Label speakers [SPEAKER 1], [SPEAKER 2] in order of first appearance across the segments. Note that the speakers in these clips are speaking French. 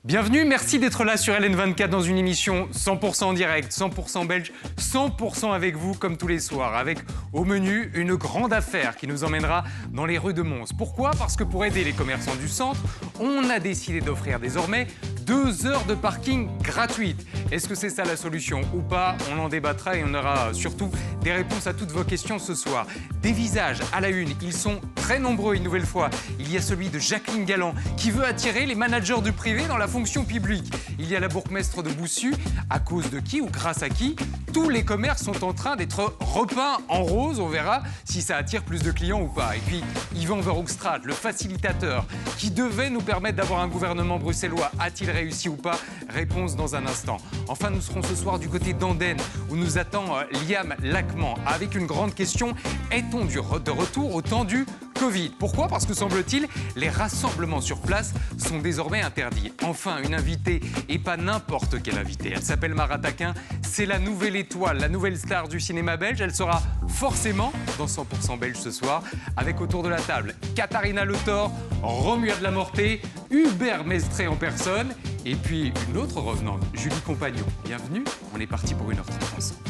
[SPEAKER 1] Bienvenue, merci d'être là sur LN24 dans une émission 100% en direct, 100% belge, 100% avec vous comme tous les soirs. Avec au menu une grande affaire qui nous emmènera dans les rues de Mons. Pourquoi ? Parce que pour aider les commerçants du centre, on a décidé d'offrir désormais 2 heures de parking gratuites. Est-ce que c'est ça la solution ou pas ? On en débattra et on aura surtout des réponses à toutes vos questions ce soir. Des visages à la une, ils sont très nombreux une nouvelle fois. Il y a celui de Jacqueline Galland qui veut attirer les managers du privé dans la fonction publique. Il y a la bourgmestre de Boussu, à cause de qui ou grâce à qui tous les commerces sont en train d'être repeints en rose. On verra si ça attire plus de clients ou pas. Et puis Yvan Verhoekstraat, le facilitateur qui devait nous permettre d'avoir un gouvernement bruxellois, a-t-il réussi ou pas ? Réponse dans un instant. Enfin, nous serons ce soir du côté d'Andenne où nous attend Liam Lachman avec une grande question. Est-on de retour au temps du Covid ? Pourquoi ? Parce que semble-t-il, les rassemblements sur place sont désormais interdits. Enfin, une invitée, et pas n'importe quelle invitée. Elle s'appelle Mara Taquin, c'est la nouvelle étoile, la nouvelle star du cinéma belge. Elle sera forcément dans 100% belge ce soir, avec autour de la table Katharina Le Thor, Romuald Lamorté, Hubert Mestré en personne, et puis une autre revenante, Julie Compagnon. Bienvenue, on est parti pour 1h30 ensemble.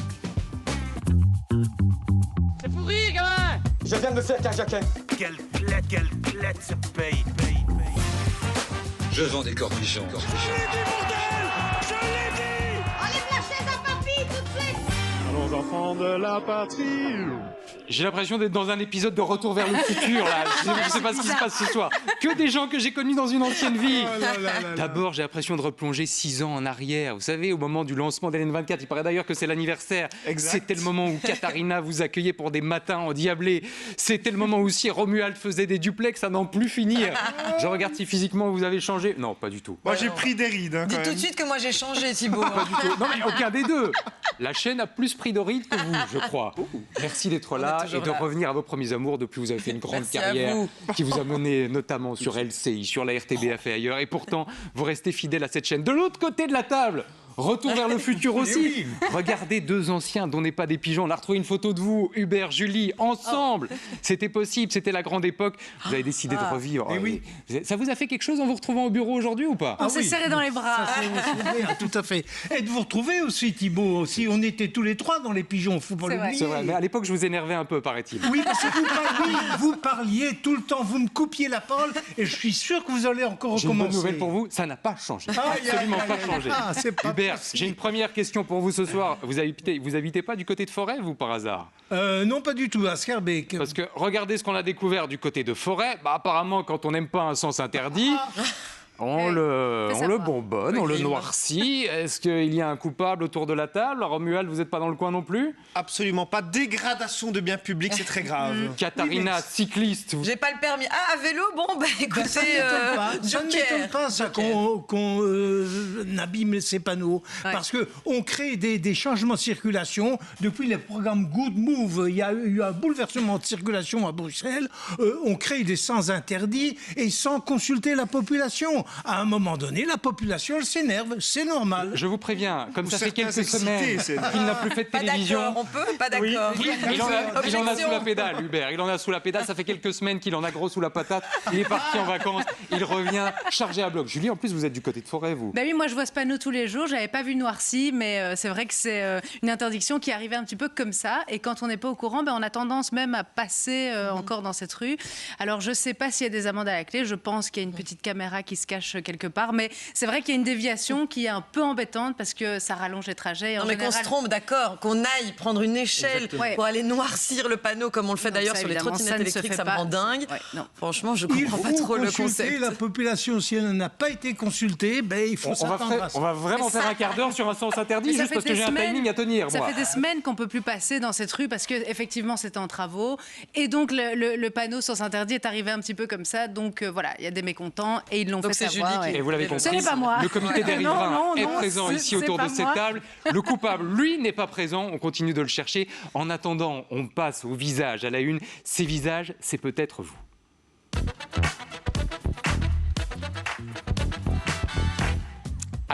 [SPEAKER 2] C'est pour rire, gamin!
[SPEAKER 3] Je viens de me faire carjacker.
[SPEAKER 4] Quelle clette se paye.
[SPEAKER 5] Je vends des cornichons.
[SPEAKER 4] Je l'ai dit, bordel! Je l'ai dit!
[SPEAKER 6] Enlève la chaise à papy tout de suite!
[SPEAKER 7] Allons enfants de la patrie.
[SPEAKER 1] J'ai l'impression d'être dans un épisode de Retour vers le futur, là. Je ne sais pas ce qui se passe ce soir. Que des gens que j'ai connus dans une ancienne vie. D'abord, j'ai l'impression de replonger 6 ans en arrière. Vous savez, au moment du lancement d'LN24, il paraît d'ailleurs que c'est l'anniversaire.
[SPEAKER 7] Exact.
[SPEAKER 1] C'était le moment où Katharina vous accueillait pour des matins endiablés. C'était le moment où aussi Romuald faisait des duplex à n'en plus finir. Je regarde si physiquement vous avez changé. Non, pas du tout.
[SPEAKER 7] Moi, j'ai pris des rides.
[SPEAKER 8] Dis tout de suite que moi j'ai changé, Thibaut.
[SPEAKER 1] Pas du tout. Non, mais aucun des deux. La chaîne a plus pris de rides que vous, je crois. Merci d'être là et de revenir à vos premiers amours. Depuis, vous avez fait une grande
[SPEAKER 8] Merci à
[SPEAKER 1] carrière
[SPEAKER 8] vous.
[SPEAKER 1] qui vous a mené notamment sur LCI, sur la RTBF et ailleurs. Et pourtant, vous restez fidèle à cette chaîne. De l'autre côté de la table, Retour vers le futur aussi. Regardez 2 anciens dont n'est pas des pigeons. On a retrouvé une photo de vous, Hubert, Julie, ensemble. C'était possible, c'était la grande époque. Vous avez décidé de revivre.
[SPEAKER 7] Et oui.
[SPEAKER 1] Ça vous a fait quelque chose en vous retrouvant au bureau aujourd'hui ou pas ?
[SPEAKER 9] On s'est serré dans les bras.
[SPEAKER 10] Tout à fait. Et de vous retrouver aussi, Thibaut. Aussi, on était tous les 3 dans les pigeons, faut pas
[SPEAKER 9] C'est vrai.
[SPEAKER 10] l'oublier.
[SPEAKER 1] C'est vrai, mais à l'époque, je vous énervais un peu, paraît-il.
[SPEAKER 10] Oui, parce que vous parliez tout le temps, vous me coupiez la parole, et je suis sûr que vous allez encore
[SPEAKER 1] J'ai une bonne
[SPEAKER 10] recommencer.
[SPEAKER 1] nouvelle pour vous, ça n'a pas changé.
[SPEAKER 10] Aïe,
[SPEAKER 1] Absolument
[SPEAKER 10] aïe,
[SPEAKER 1] pas
[SPEAKER 10] aïe,
[SPEAKER 1] changé.
[SPEAKER 10] ah, c'est pas
[SPEAKER 1] Hubert,
[SPEAKER 10] possible.
[SPEAKER 1] j'ai une première question pour vous ce soir. Vous habitez pas du côté de Forêt, vous, par hasard ?
[SPEAKER 10] Non, pas du tout, à Scarbeck.
[SPEAKER 1] Parce que regardez ce qu'on a découvert du côté de Forêt. Bah, apparemment, quand on n'aime pas un sens interdit, on le bonbonne, on le noircit. Est-ce qu'il y a un coupable autour de la table ? Romuald, vous n'êtes pas dans le coin non plus ?
[SPEAKER 7] Absolument pas. Dégradation de biens publics, c'est très grave.
[SPEAKER 1] Katharina, cycliste.
[SPEAKER 8] J'ai pas le permis. Ah, à vélo, bon, bah écoutez,
[SPEAKER 10] Ça ne m'étonne
[SPEAKER 8] Joker.
[SPEAKER 10] pas ça, qu'on abîme ces panneaux, parce qu'on crée des changements de circulation. Depuis le programme Good Move, il y a eu un bouleversement de circulation à Bruxelles. On crée des sens interdits et sans consulter la population. À un moment donné, la population, elle s'énerve, c'est normal.
[SPEAKER 1] Je vous préviens, comme
[SPEAKER 7] Ou
[SPEAKER 1] ça fait
[SPEAKER 7] certains
[SPEAKER 1] quelques semaines
[SPEAKER 7] excités, c'est-
[SPEAKER 1] qu'il n'a plus fait de
[SPEAKER 8] Pas
[SPEAKER 1] télévision.
[SPEAKER 8] d'accord, on peut Pas d'accord.
[SPEAKER 1] Il en a
[SPEAKER 8] Objection.
[SPEAKER 1] sous la pédale, Hubert. Il en a sous la pédale. Ça fait quelques semaines qu'il en a gros sous la patate. Il est parti en vacances. Il revient chargé à bloc. Julie, en plus, vous êtes du côté de Forêt, vous.
[SPEAKER 9] Bah oui, moi je vois ce panneau tous les jours. J'avais pas vu noirci, mais c'est vrai que c'est une interdiction qui arrivait un petit peu comme ça. Et quand on n'est pas au courant, on a tendance même à passer encore dans cette rue. Alors je sais pas s'il y a des amendes à la clé. Je pense qu'il y a une petite caméra qui se cache quelque part. Mais c'est vrai qu'il y a une déviation qui est un peu embêtante parce que ça rallonge les trajets. Et en
[SPEAKER 8] Non, mais qu'on
[SPEAKER 9] général,
[SPEAKER 8] se trompe, d'accord, qu'on aille prendre une échelle
[SPEAKER 9] Exactement.
[SPEAKER 8] pour aller noircir le panneau comme on le fait
[SPEAKER 9] Non,
[SPEAKER 8] d'ailleurs
[SPEAKER 9] ça,
[SPEAKER 8] sur les
[SPEAKER 9] évidemment,
[SPEAKER 8] trottinettes
[SPEAKER 9] ça ne se
[SPEAKER 8] électriques,
[SPEAKER 9] fait
[SPEAKER 8] ça me
[SPEAKER 9] pas.
[SPEAKER 8] rend dingue.
[SPEAKER 9] Ouais, non.
[SPEAKER 8] Franchement, je
[SPEAKER 10] Il
[SPEAKER 8] comprends
[SPEAKER 10] faut
[SPEAKER 8] pas trop le
[SPEAKER 10] consulter
[SPEAKER 8] concept.
[SPEAKER 10] la population. Si elle n'a pas été consultée, il faut s'attendre à ça.
[SPEAKER 1] On va vraiment faire un quart d'heure sur un sens interdit,
[SPEAKER 9] Mais ça
[SPEAKER 1] juste
[SPEAKER 9] fait
[SPEAKER 1] parce que
[SPEAKER 9] des
[SPEAKER 1] j'ai un
[SPEAKER 9] semaines-
[SPEAKER 1] timing à tenir,
[SPEAKER 9] Ça
[SPEAKER 1] moi.
[SPEAKER 9] fait des semaines qu'on peut plus passer dans cette rue parce que effectivement c'était en travaux et donc le panneau sens interdit est arrivé un petit peu comme ça. Donc voilà, il y a des mécontents et ils l'ont fait
[SPEAKER 8] Donc c'est
[SPEAKER 9] savoir.
[SPEAKER 8] Julie qui-
[SPEAKER 1] Et vous l'avez
[SPEAKER 8] Ce
[SPEAKER 1] compris,
[SPEAKER 9] n'est pas moi.
[SPEAKER 1] le comité des
[SPEAKER 9] Non,
[SPEAKER 1] riverains
[SPEAKER 9] non,
[SPEAKER 1] est
[SPEAKER 9] non,
[SPEAKER 1] présent ici
[SPEAKER 9] c'est
[SPEAKER 1] autour
[SPEAKER 9] pas
[SPEAKER 1] de cette
[SPEAKER 9] moi.
[SPEAKER 1] table. Le coupable, lui, n'est pas présent. On continue de le chercher. En attendant, on passe au visage à la une. Ces visages, c'est peut-être vous.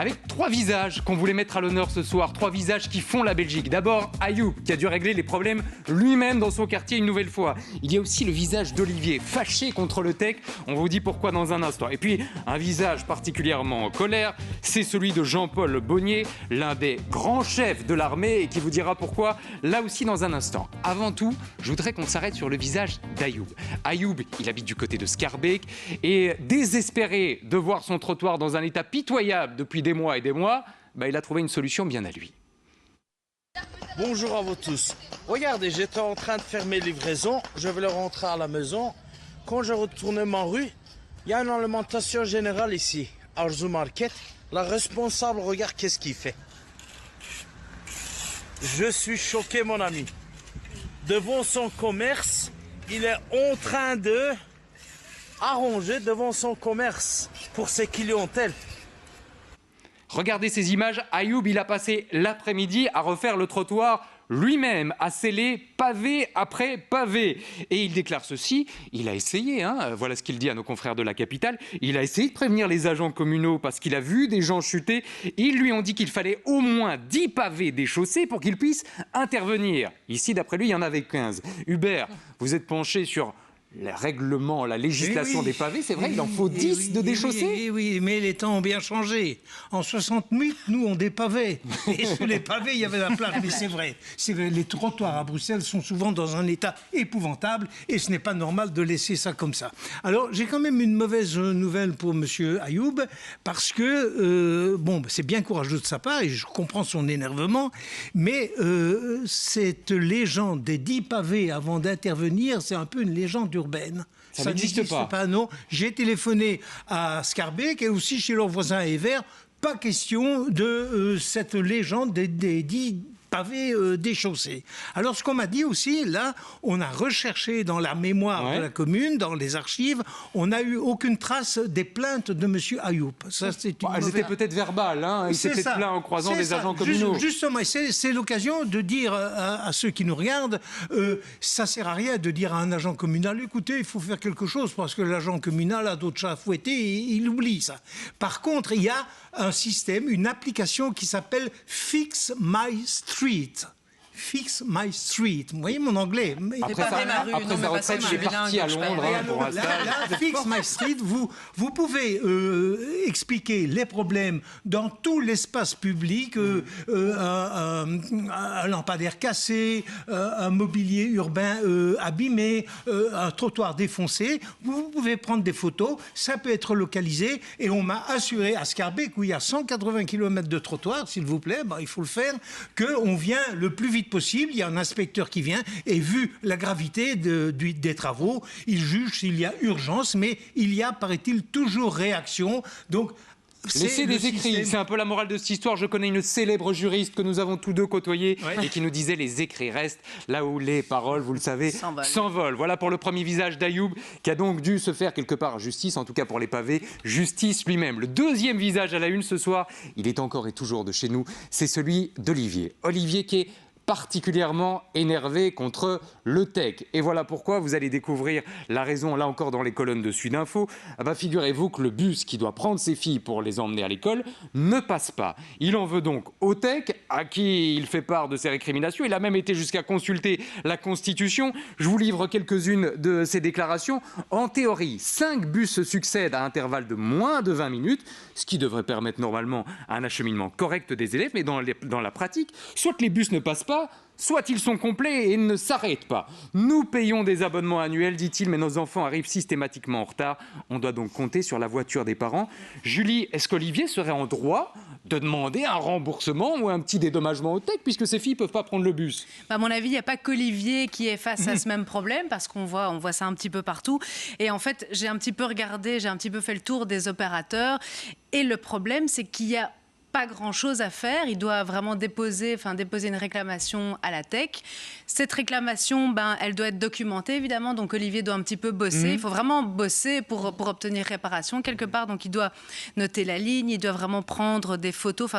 [SPEAKER 1] avec 3 visages qu'on voulait mettre à l'honneur ce soir, 3 visages qui font la Belgique. D'abord, Ayoub, qui a dû régler les problèmes lui-même dans son quartier une nouvelle fois. Il y a aussi le visage d'Olivier, fâché contre le tech. On vous dit pourquoi dans un instant. Et puis, un visage particulièrement en colère, c'est celui de Jean-Paul Bonnier, l'un des grands chefs de l'armée, et qui vous dira pourquoi là aussi dans un instant. Avant tout, je voudrais qu'on s'arrête sur le visage d'Ayoub. Ayoub, il habite du côté de Schaerbeek et désespéré de voir son trottoir dans un état pitoyable depuis des mois et des mois, il a trouvé une solution bien à lui.
[SPEAKER 3] Bonjour à vous tous. Regardez, j'étais en train de faire mes livraisons, je vais rentrer à la maison. Quand je retourne ma rue, il y a une alimentation générale ici, Arzu Market. La responsable, regarde qu'est-ce qu'il fait. Je suis choqué, mon ami. Devant son commerce, il est en train de arranger devant son commerce pour ses clientèles.
[SPEAKER 1] Regardez ces images, Ayoub, il a passé l'après-midi à refaire le trottoir lui-même, à sceller pavé après pavé. Et il déclare ceci, il a essayé, voilà ce qu'il dit à nos confrères de la capitale, il a essayé de prévenir les agents communaux parce qu'il a vu des gens chuter. Ils lui ont dit qu'il fallait au moins 10 pavés déchaussés pour qu'ils puissent intervenir. Ici, d'après lui, il y en avait 15. Hubert, vous êtes penché sur le règlement, la législation des pavés, c'est vrai, il en faut 10 de déchaussés.
[SPEAKER 10] Oui, mais les temps ont bien changé. En 68, nous, on dépavait. Et sur les pavés, il y avait la place. Mais c'est vrai, les trottoirs à Bruxelles sont souvent dans un état épouvantable et ce n'est pas normal de laisser ça comme ça. Alors, j'ai quand même une mauvaise nouvelle pour monsieur Ayoub, parce que, c'est bien courageux de sa part et je comprends son énervement, mais cette légende des 10 pavés avant d'intervenir, c'est un peu une légende urbaine.
[SPEAKER 1] Ça n'existe pas.
[SPEAKER 10] Non, j'ai téléphoné à Schaerbeek et aussi chez leurs voisins à Evere. Pas question de cette légende des 10 pavés déchaussés. Alors, ce qu'on m'a dit aussi, là, on a recherché dans la mémoire de la commune, dans les archives, on n'a eu aucune trace des plaintes de M. Ayoub. Ça,
[SPEAKER 1] elles étaient peut-être verbales, il s'est peut-être plaint en croisant des agents communaux.
[SPEAKER 10] Justement, c'est l'occasion de dire à ceux qui nous regardent, ça sert à rien de dire à un agent communal, écoutez, il faut faire quelque chose, parce que l'agent communal a d'autres chats à fouetter et il oublie ça. Par contre, il y a un système, une application qui s'appelle Fix My Street. Fix My Street. Vous voyez mon anglais.
[SPEAKER 1] Après sa retraite, il est parti à Londres pour un stage.
[SPEAKER 10] Là, Fix My Street, vous pouvez expliquer les problèmes dans tout l'espace public, un lampadaire cassé, un mobilier urbain abîmé, un trottoir défoncé. Vous pouvez prendre des photos, ça peut être localisé. Et on m'a assuré à Schaerbeek, où il y a 180 km de trottoir, s'il vous plaît, il faut le faire, qu'on vient le plus vite possible. Il y a un inspecteur qui vient et vu la gravité des travaux, il juge s'il y a urgence, mais il y a, paraît-il, toujours réaction. Donc,
[SPEAKER 1] laissez des écrits, c'est un peu la morale de cette histoire. Je connais une célèbre juriste que nous avons tous deux côtoyée et qui nous disait les écrits restent là où les paroles, vous le savez, s'envolent. Voilà pour le premier visage d'Ayoub qui a donc dû se faire quelque part justice, en tout cas pour les pavés, justice lui-même. Le deuxième visage à la une ce soir, il est encore et toujours de chez nous, c'est celui d'Olivier. Olivier qui est particulièrement énervé contre le tech. Et voilà pourquoi vous allez découvrir la raison, là encore dans les colonnes de Sud Info. Figurez-vous que le bus qui doit prendre ses filles pour les emmener à l'école ne passe pas. Il en veut donc au tech, à qui il fait part de ses récriminations. Il a même été jusqu'à consulter la Constitution. Je vous livre quelques-unes de ses déclarations. En théorie, 5 bus se succèdent à intervalles de moins de 20 minutes, ce qui devrait permettre normalement un acheminement correct des élèves. Mais dans la pratique, soit les bus ne passent pas, soit ils sont complets et ne s'arrêtent pas. Nous payons des abonnements annuels, dit-il, mais nos enfants arrivent systématiquement en retard. On doit donc compter sur la voiture des parents. Julie, est-ce qu'Olivier serait en droit de demander un remboursement ou un petit dédommagement au tech, puisque ces filles ne peuvent pas prendre le bus?
[SPEAKER 9] À mon avis, il n'y a pas qu'Olivier qui est face à ce même problème, parce qu'on voit ça un petit peu partout. Et en fait, j'ai un petit peu regardé, j'ai un petit peu fait le tour des opérateurs. Et le problème, c'est qu'il y a pas grand-chose à faire. Il doit vraiment déposer une réclamation à la tech. Cette réclamation, elle doit être documentée, évidemment. Donc, Olivier doit un petit peu bosser. Il faut vraiment bosser pour obtenir réparation quelque part. Donc, il doit noter la ligne. Il doit vraiment prendre des photos,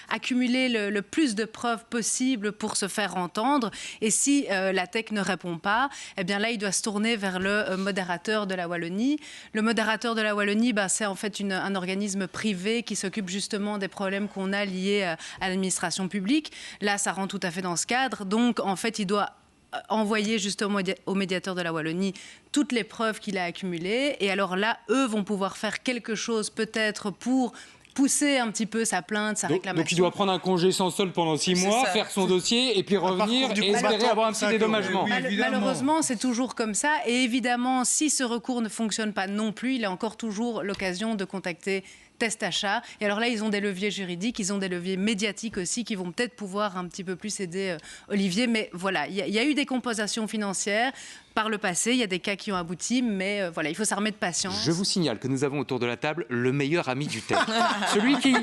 [SPEAKER 9] accumuler le plus de preuves possible pour se faire entendre. Et si la tech ne répond pas, là, il doit se tourner vers le modérateur de la Wallonie. Le modérateur de la Wallonie, c'est en fait un organisme privé qui s'occupe justement des problèmes problèmes qu'on a liés à l'administration publique. Là, ça rentre tout à fait dans ce cadre. Donc, en fait, il doit envoyer justement au médiateur de la Wallonie toutes les preuves qu'il a accumulées. Et alors là, eux vont pouvoir faire quelque chose peut-être pour pousser un petit peu sa plainte, sa réclamation.
[SPEAKER 1] Donc il doit prendre un congé sans solde pendant 6 mois, faire son dossier et puis revenir et espérer avoir un petit dédommagement.
[SPEAKER 9] Malheureusement, c'est toujours comme ça. Et évidemment, si ce recours ne fonctionne pas non plus, il a encore toujours l'occasion de contacter Test Achat. Et alors là, ils ont des leviers juridiques, ils ont des leviers médiatiques aussi qui vont peut-être pouvoir un petit peu plus aider Olivier. Mais voilà, il y a eu des compensations financières par le passé, il y a des cas qui ont abouti, mais voilà, il faut s'armer de patience.
[SPEAKER 1] Je vous signale que nous avons autour de la table le meilleur ami du tech. Celui qui,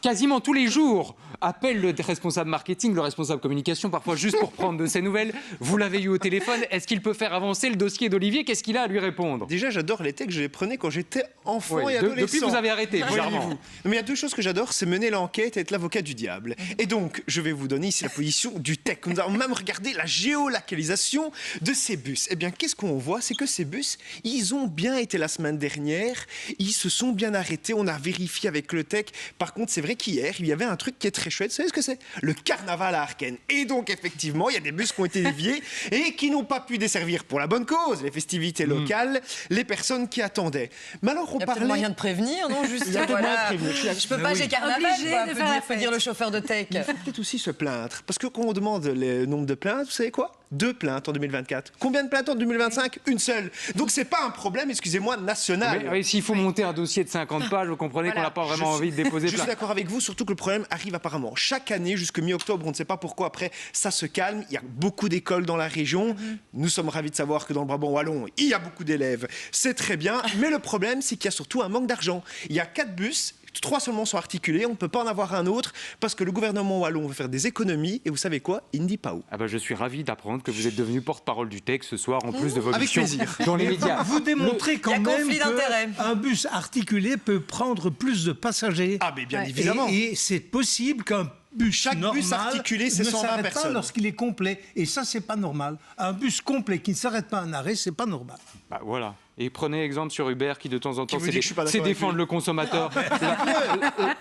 [SPEAKER 1] quasiment tous les jours, appelle le responsable marketing, le responsable communication, parfois juste pour prendre de ses nouvelles. Vous l'avez eu au téléphone, est-ce qu'il peut faire avancer le dossier d'Olivier? Qu'est-ce qu'il a à lui répondre?
[SPEAKER 7] Déjà, j'adore les techs, je les prenais quand j'étais enfant et adolescent.
[SPEAKER 1] Depuis, vous avez arrêté, bizarrement.
[SPEAKER 7] Mais il y a deux choses que j'adore, c'est mener l'enquête et être l'avocat du diable. Et donc, je vais vous donner ici la position du tech. Nous avons même regardé la géolocalisation de ces bus. Eh bien, qu'est-ce qu'on voit? C'est que ces bus, ils ont bien été la semaine dernière, ils se sont bien arrêtés, on a vérifié avec le tech. Par contre, c'est vrai qu'hier, il y avait un truc qui est très chouette. Vous savez ce que c'est? Le carnaval à Arken. Et donc, effectivement, il y a des bus qui ont été déviés et qui n'ont pas pu desservir pour la bonne cause, les festivités locales, les personnes qui attendaient. Mais alors,
[SPEAKER 8] il y a peut-être moyen de prévenir, non? Juste,
[SPEAKER 7] il y a peut-être moyen de prévenir.
[SPEAKER 8] Je peux pas, j'ai carnaval, faut dire le chauffeur de tech.
[SPEAKER 7] Il faut peut-être aussi se plaindre. Parce que quand on demande le nombre de plaintes, vous savez quoi? 2 plaintes en 2024. Combien de plaintes en 2025? Une seule. Donc c'est pas un problème, excusez-moi, national.
[SPEAKER 1] Mais s'il faut monter un dossier de 50 pages, vous comprenez qu'on n'a pas vraiment envie de déposer plainte.
[SPEAKER 7] Je suis d'accord avec vous, surtout que le problème arrive apparemment chaque année jusqu'à mi-octobre. On ne sait pas pourquoi. Après, ça se calme. Il y a beaucoup d'écoles dans la région. Nous sommes ravis de savoir que dans le Brabant wallon, il y a beaucoup d'élèves. C'est très bien. Mais le problème, c'est qu'il y a surtout un manque d'argent. Il y a 4 bus. 3 seulement sont articulés, on ne peut pas en avoir un autre parce que le gouvernement wallon veut faire des économies et vous savez quoi? Il ne dit pas où.
[SPEAKER 1] Ah bah je suis ravi d'apprendre que vous êtes devenu porte-parole du tech ce soir en plus de vos
[SPEAKER 7] avec
[SPEAKER 1] missions
[SPEAKER 7] plaisir.
[SPEAKER 1] Dans les médias.
[SPEAKER 10] Vous démontrez quand même qu'un bus articulé peut prendre plus de passagers.
[SPEAKER 7] Ah mais bien évidemment.
[SPEAKER 10] Et c'est possible qu'un bus normal
[SPEAKER 7] bus articulé, c'est
[SPEAKER 10] ne
[SPEAKER 7] 120
[SPEAKER 10] s'arrête pas
[SPEAKER 7] personnes.
[SPEAKER 10] lorsqu'il est complet. Et ça, c'est pas normal. Un bus complet qui ne s'arrête pas à un arrêt, c'est pas normal.
[SPEAKER 1] Bah voilà. Et prenez exemple sur Uber qui de temps en temps c'est
[SPEAKER 7] défendre
[SPEAKER 1] défendre le consommateur.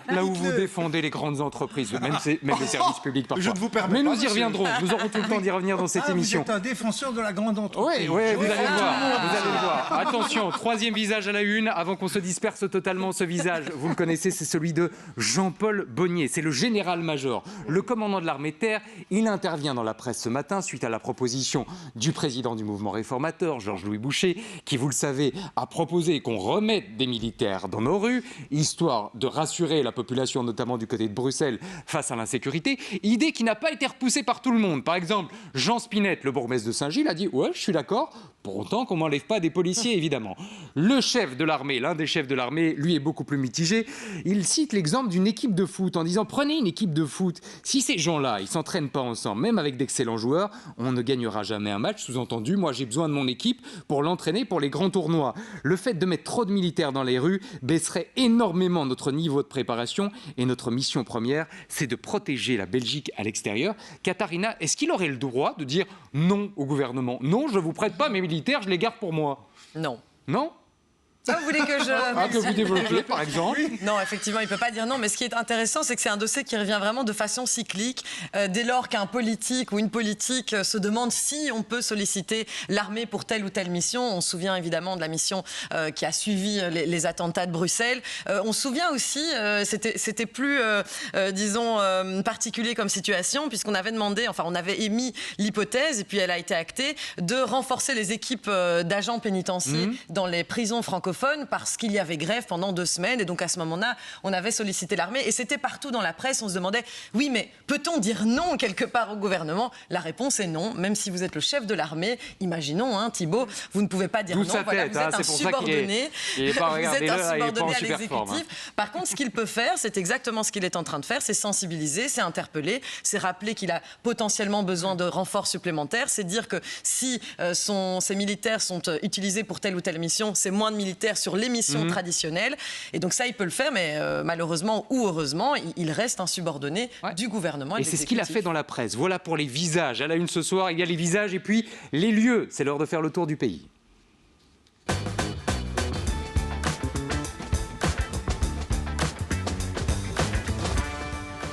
[SPEAKER 1] Là où vous défendez les grandes entreprises, même les services publics parfois.
[SPEAKER 7] Je ne vous permets
[SPEAKER 1] Mais
[SPEAKER 7] pas,
[SPEAKER 1] nous y reviendrons. Nous aurons tout le temps d'y revenir dans cette émission.
[SPEAKER 10] Vous êtes un défenseur de la grande entreprise.
[SPEAKER 1] Oui, vous allez le voir. Vous allez le voir. Attention, 3e visage à la une. Avant qu'on se disperse totalement, ce visage, vous le connaissez, c'est celui de Jean-Paul Bonnier. C'est le général-major, le commandant de l'armée de terre. Il intervient dans la presse ce matin suite à la proposition du président du mouvement réformateur, Georges-Louis Boucher, qui, vous le savez, a proposé qu'on remette des militaires dans nos rues, histoire de rassurer la population, notamment du côté de Bruxelles, face à l'insécurité. Idée qui n'a pas été repoussée par tout le monde. Par exemple, Jean Spinette, le bourgmestre de Saint-Gilles, a dit « Ouais, je suis d'accord ». Pour autant qu'on ne m'enlève pas des policiers, évidemment. Le chef de l'armée, l'un des chefs de l'armée, lui est beaucoup plus mitigé. Il cite l'exemple d'une équipe de foot en disant « Prenez une équipe de foot. Si ces gens-là, ils ne s'entraînent pas ensemble, même avec d'excellents joueurs, on ne gagnera jamais un match. Sous-entendu, moi, j'ai besoin de mon équipe pour l'entraîner pour les grands tournois. Le fait de mettre trop de militaires dans les rues baisserait énormément notre niveau de préparation et notre mission première, c'est de protéger la Belgique à l'extérieur. Katharina, est-ce qu'il aurait le droit de dire non au gouvernement? Non, je ne vous prête pas mes militaires, je les garde pour moi.
[SPEAKER 8] Non.
[SPEAKER 1] Non?
[SPEAKER 8] Ça, vous voulez que je...
[SPEAKER 1] que vous développiez, par exemple?
[SPEAKER 8] Non, effectivement, il ne peut pas dire non. Mais ce qui est intéressant, c'est que c'est un dossier qui revient vraiment de façon cyclique. Dès lors qu'un politique ou une politique se demande si on peut solliciter l'armée pour telle ou telle mission, on se souvient évidemment de la mission qui a suivi les attentats de Bruxelles. On se souvient aussi, c'était plus, disons, particulier comme situation, puisqu'on avait demandé, enfin, on avait émis l'hypothèse, et puis elle a été actée, de renforcer les équipes d'agents pénitentiaires dans les prisons francophones parce qu'il y avait grève pendant 2 semaines et donc à ce moment-là, on avait sollicité l'armée et c'était partout dans la presse, on se demandait oui mais peut-on dire non quelque part au gouvernement? La réponse est non, même si vous êtes le chef de l'armée, imaginons Thibault, vous ne pouvez pas dire non, voilà, vous êtes un subordonné, vous êtes un subordonné à l'exécutif. Par contre, ce qu'il peut faire, c'est exactement ce qu'il est en train de faire, c'est sensibiliser, c'est interpeller, c'est rappeler qu'il a potentiellement besoin de renforts supplémentaires, c'est dire que si ces militaires sont utilisés pour telle ou telle mission, c'est moins de militaires sur les missions traditionnelles. Et donc ça, il peut le faire, mais malheureusement ou heureusement, il reste un subordonné du gouvernement.
[SPEAKER 1] Et c'est ce qu'il a fait dans la presse. Voilà pour les visages. À la une ce soir, il y a les visages et puis les lieux. C'est l'heure de faire le tour du pays.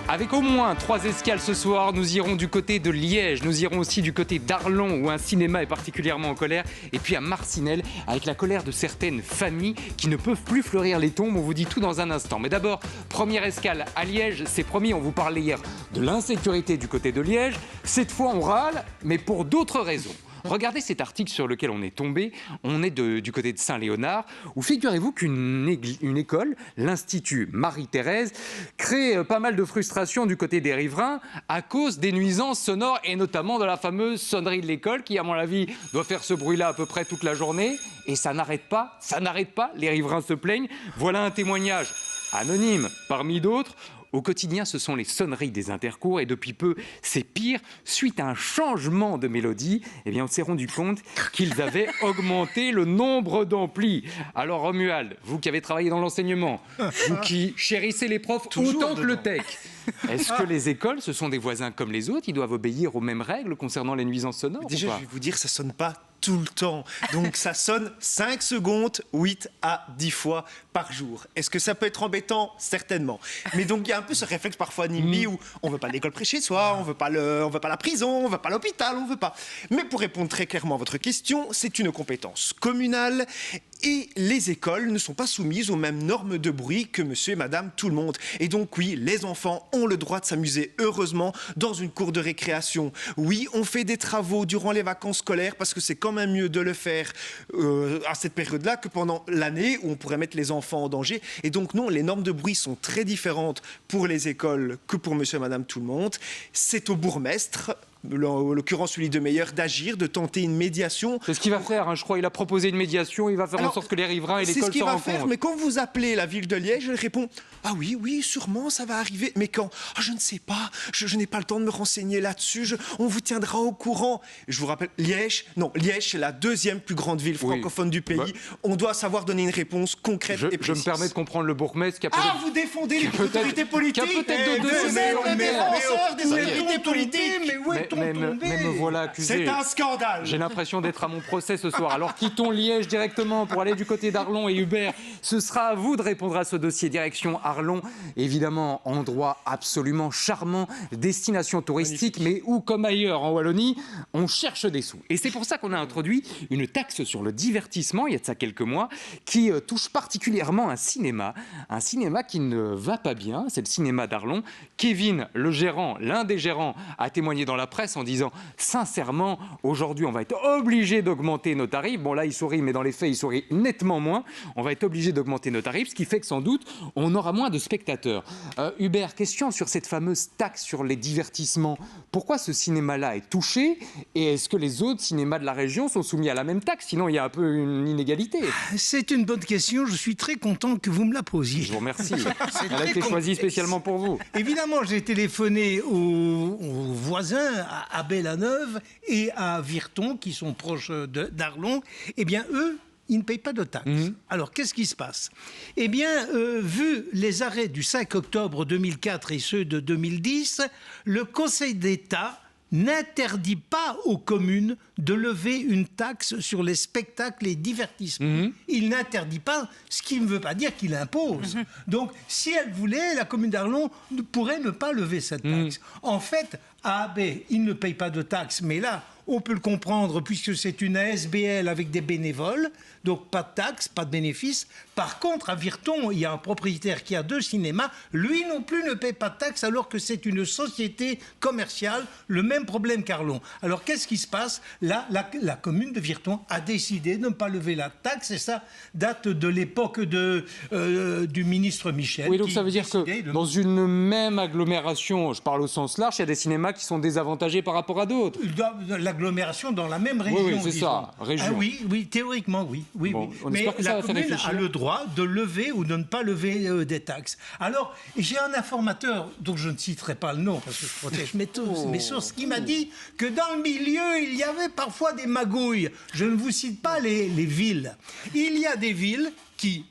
[SPEAKER 1] Avec au moins 3 escales ce soir, nous irons du côté de Liège, nous irons aussi du côté d'Arlon où un cinéma est particulièrement en colère, et puis à Marcinelle avec la colère de certaines familles qui ne peuvent plus fleurir les tombes. On vous dit tout dans un instant. Mais d'abord, première escale à Liège, c'est promis, on vous parlait hier de l'insécurité du côté de Liège. Cette fois, on râle, mais pour d'autres raisons. Regardez cet article sur lequel on est tombé. On est du côté de Saint-Léonard, où figurez-vous qu'une école, l'Institut Marie-Thérèse, crée pas mal de frustration du côté des riverains à cause des nuisances sonores et notamment de la fameuse sonnerie de l'école qui, à mon avis, doit faire ce bruit-là à peu près toute la journée. Et ça n'arrête pas, les riverains se plaignent. Voilà un témoignage anonyme parmi d'autres. Au quotidien, ce sont les sonneries des intercours et depuis peu, c'est pire. Suite à un changement de mélodie, eh bien, on s'est rendu compte qu'ils avaient augmenté le nombre d'amplis. Alors Romuald, vous qui avez travaillé dans l'enseignement, vous qui chérissez les profs autant que le tech, est-ce que les écoles, ce sont des voisins comme les autres? Ils doivent obéir aux mêmes règles concernant les nuisances sonores?
[SPEAKER 7] Déjà, je vais vous dire, ça sonne pas tout le temps. Donc ça sonne 5 secondes, 8 à 10 fois par jour. Est-ce que ça peut être embêtant? Certainement. Mais donc il y a un peu ce réflexe parfois NIMBY où on veut pas l'école près chez soi, on veut pas la prison, on veut pas l'hôpital, on veut pas. Mais pour répondre très clairement à votre question, c'est une compétence communale et les écoles ne sont pas soumises aux mêmes normes de bruit que monsieur et madame tout le monde. Et donc oui, les enfants ont le droit de s'amuser heureusement dans une cour de récréation. Oui, on fait des travaux durant les vacances scolaires parce que c'est quand même mieux de le faire à cette période-là que pendant l'année où on pourrait mettre les enfants en danger. Et donc non, les normes de bruit sont très différentes pour les écoles que pour monsieur et madame tout le monde. C'est au bourgmestre, en l'occurrence celui de Meyer, d'agir, de tenter une médiation.
[SPEAKER 1] C'est ce qu'il va faire, hein, je crois. Il a proposé une médiation, il va faire en sorte que les riverains et l'école se rencontrent. C'est ce qu'il va faire,
[SPEAKER 7] mais quand vous appelez la ville de Liège, elle répond « Ah oui, sûrement, ça va arriver. Mais quand? Je ne sais pas, je n'ai pas le temps de me renseigner là-dessus, on vous tiendra au courant. » Je vous rappelle, Liège, c'est la 2e plus grande ville francophone du pays. On doit savoir donner une réponse concrète et précise.
[SPEAKER 1] Je me permets de comprendre le bourgmestre qui a peut-être...
[SPEAKER 7] vous défendez les autorités politiques.
[SPEAKER 1] Qui a peut-être
[SPEAKER 7] vous êtes le défenseur des autorités politiques.
[SPEAKER 1] Mais où est-on tombé? Mais me voilà accusé.
[SPEAKER 7] C'est un scandale.
[SPEAKER 1] J'ai l'impression d'être à mon procès ce soir. Alors quittons Liège directement pour aller du côté d'Arlon. Et Hubert, ce sera à vous de répondre à ce dossier. Direction Arlon, évidemment, endroit absolument charmant, destination touristique, mais où, comme ailleurs en Wallonie, on cherche des sous. Et c'est pour ça qu'on a introduit une taxe sur le divertissement, il y a de ça quelques mois, qui touche particulièrement un cinéma qui ne va pas bien. C'est le cinéma d'Arlon. Kevin, le gérant, l'un des gérants, a témoigné dans la presse en disant sincèrement, aujourd'hui, on va être obligé d'augmenter nos tarifs. Bon, là, il sourit, mais dans les faits, il sourit nettement moins. On va être obligé d'augmenter nos tarifs, ce qui fait que sans doute, on aura moins de spectateurs. Hubert, question sur cette fameuse taxe sur les divertissements. Pourquoi ce cinéma-là est touché? Et est-ce que les autres cinémas de la région sont soumis à la même taxe? Sinon, il y a un peu une inégalité.
[SPEAKER 10] C'est une bonne question. Je suis très content que vous me la posiez.
[SPEAKER 1] Je vous remercie. Elle a été choisie spécialement pour vous.
[SPEAKER 10] Évidemment, j'ai téléphoné aux voisins à Bellaneuve et à Virton, qui sont proches d'Arlon. Eh bien, eux, ils ne payent pas de taxes. Alors, qu'est-ce qui se passe? Eh bien, vu les arrêts du 5 octobre 2004 et ceux de 2010, le Conseil d'État n'interdit pas aux communes de lever une taxe sur les spectacles et divertissements. Il n'interdit pas, ce qui ne veut pas dire qu'il impose. Donc, si elle voulait, la commune d'Arlon pourrait ne pas lever cette taxe. En fait, à AB, ils ne payent pas de taxes, mais là, on peut le comprendre puisque c'est une ASBL avec des bénévoles, donc pas de taxes, pas de bénéfices. Par contre, à Virton, il y a un propriétaire qui a 2 cinémas, lui non plus ne paie pas de taxes alors que c'est une société commerciale, le même problème qu'Arlon. Alors qu'est-ce qui se passe? Là, la commune de Virton a décidé de ne pas lever la taxe et ça date de l'époque du ministre Michel.
[SPEAKER 1] Oui, donc ça veut dire que dans une même agglomération, je parle au sens large, il y a des cinémas qui sont désavantagés par rapport à d'autres.
[SPEAKER 10] L'agglomération dans la même région.
[SPEAKER 1] Oui, c'est ça, région.
[SPEAKER 10] Ah, oui, théoriquement, oui.
[SPEAKER 1] Bon,
[SPEAKER 10] mais la commune a le droit de lever ou de ne pas lever des taxes. Alors, j'ai un informateur, dont je ne citerai pas le nom, parce que je protège mes sources, qui m'a dit que dans le milieu, il y avait parfois des magouilles. Je ne vous cite pas les villes. Il y a des villes qui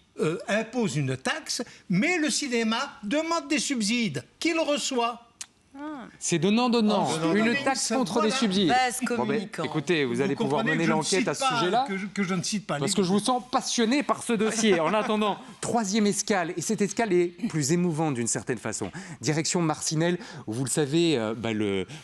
[SPEAKER 10] imposent une taxe, mais le cinéma demande des subsides qu'il reçoit.
[SPEAKER 1] C'est donnant-donnant. Une taxe contre des subsides. Écoutez, vous allez pouvoir mener l'enquête à ce sujet-là.
[SPEAKER 10] Que je ne cite pas.
[SPEAKER 1] Parce que je vous sens passionné par ce dossier. En attendant, troisième escale. Et cette escale est plus émouvante d'une certaine façon. Direction Marcinelle, où vous le savez,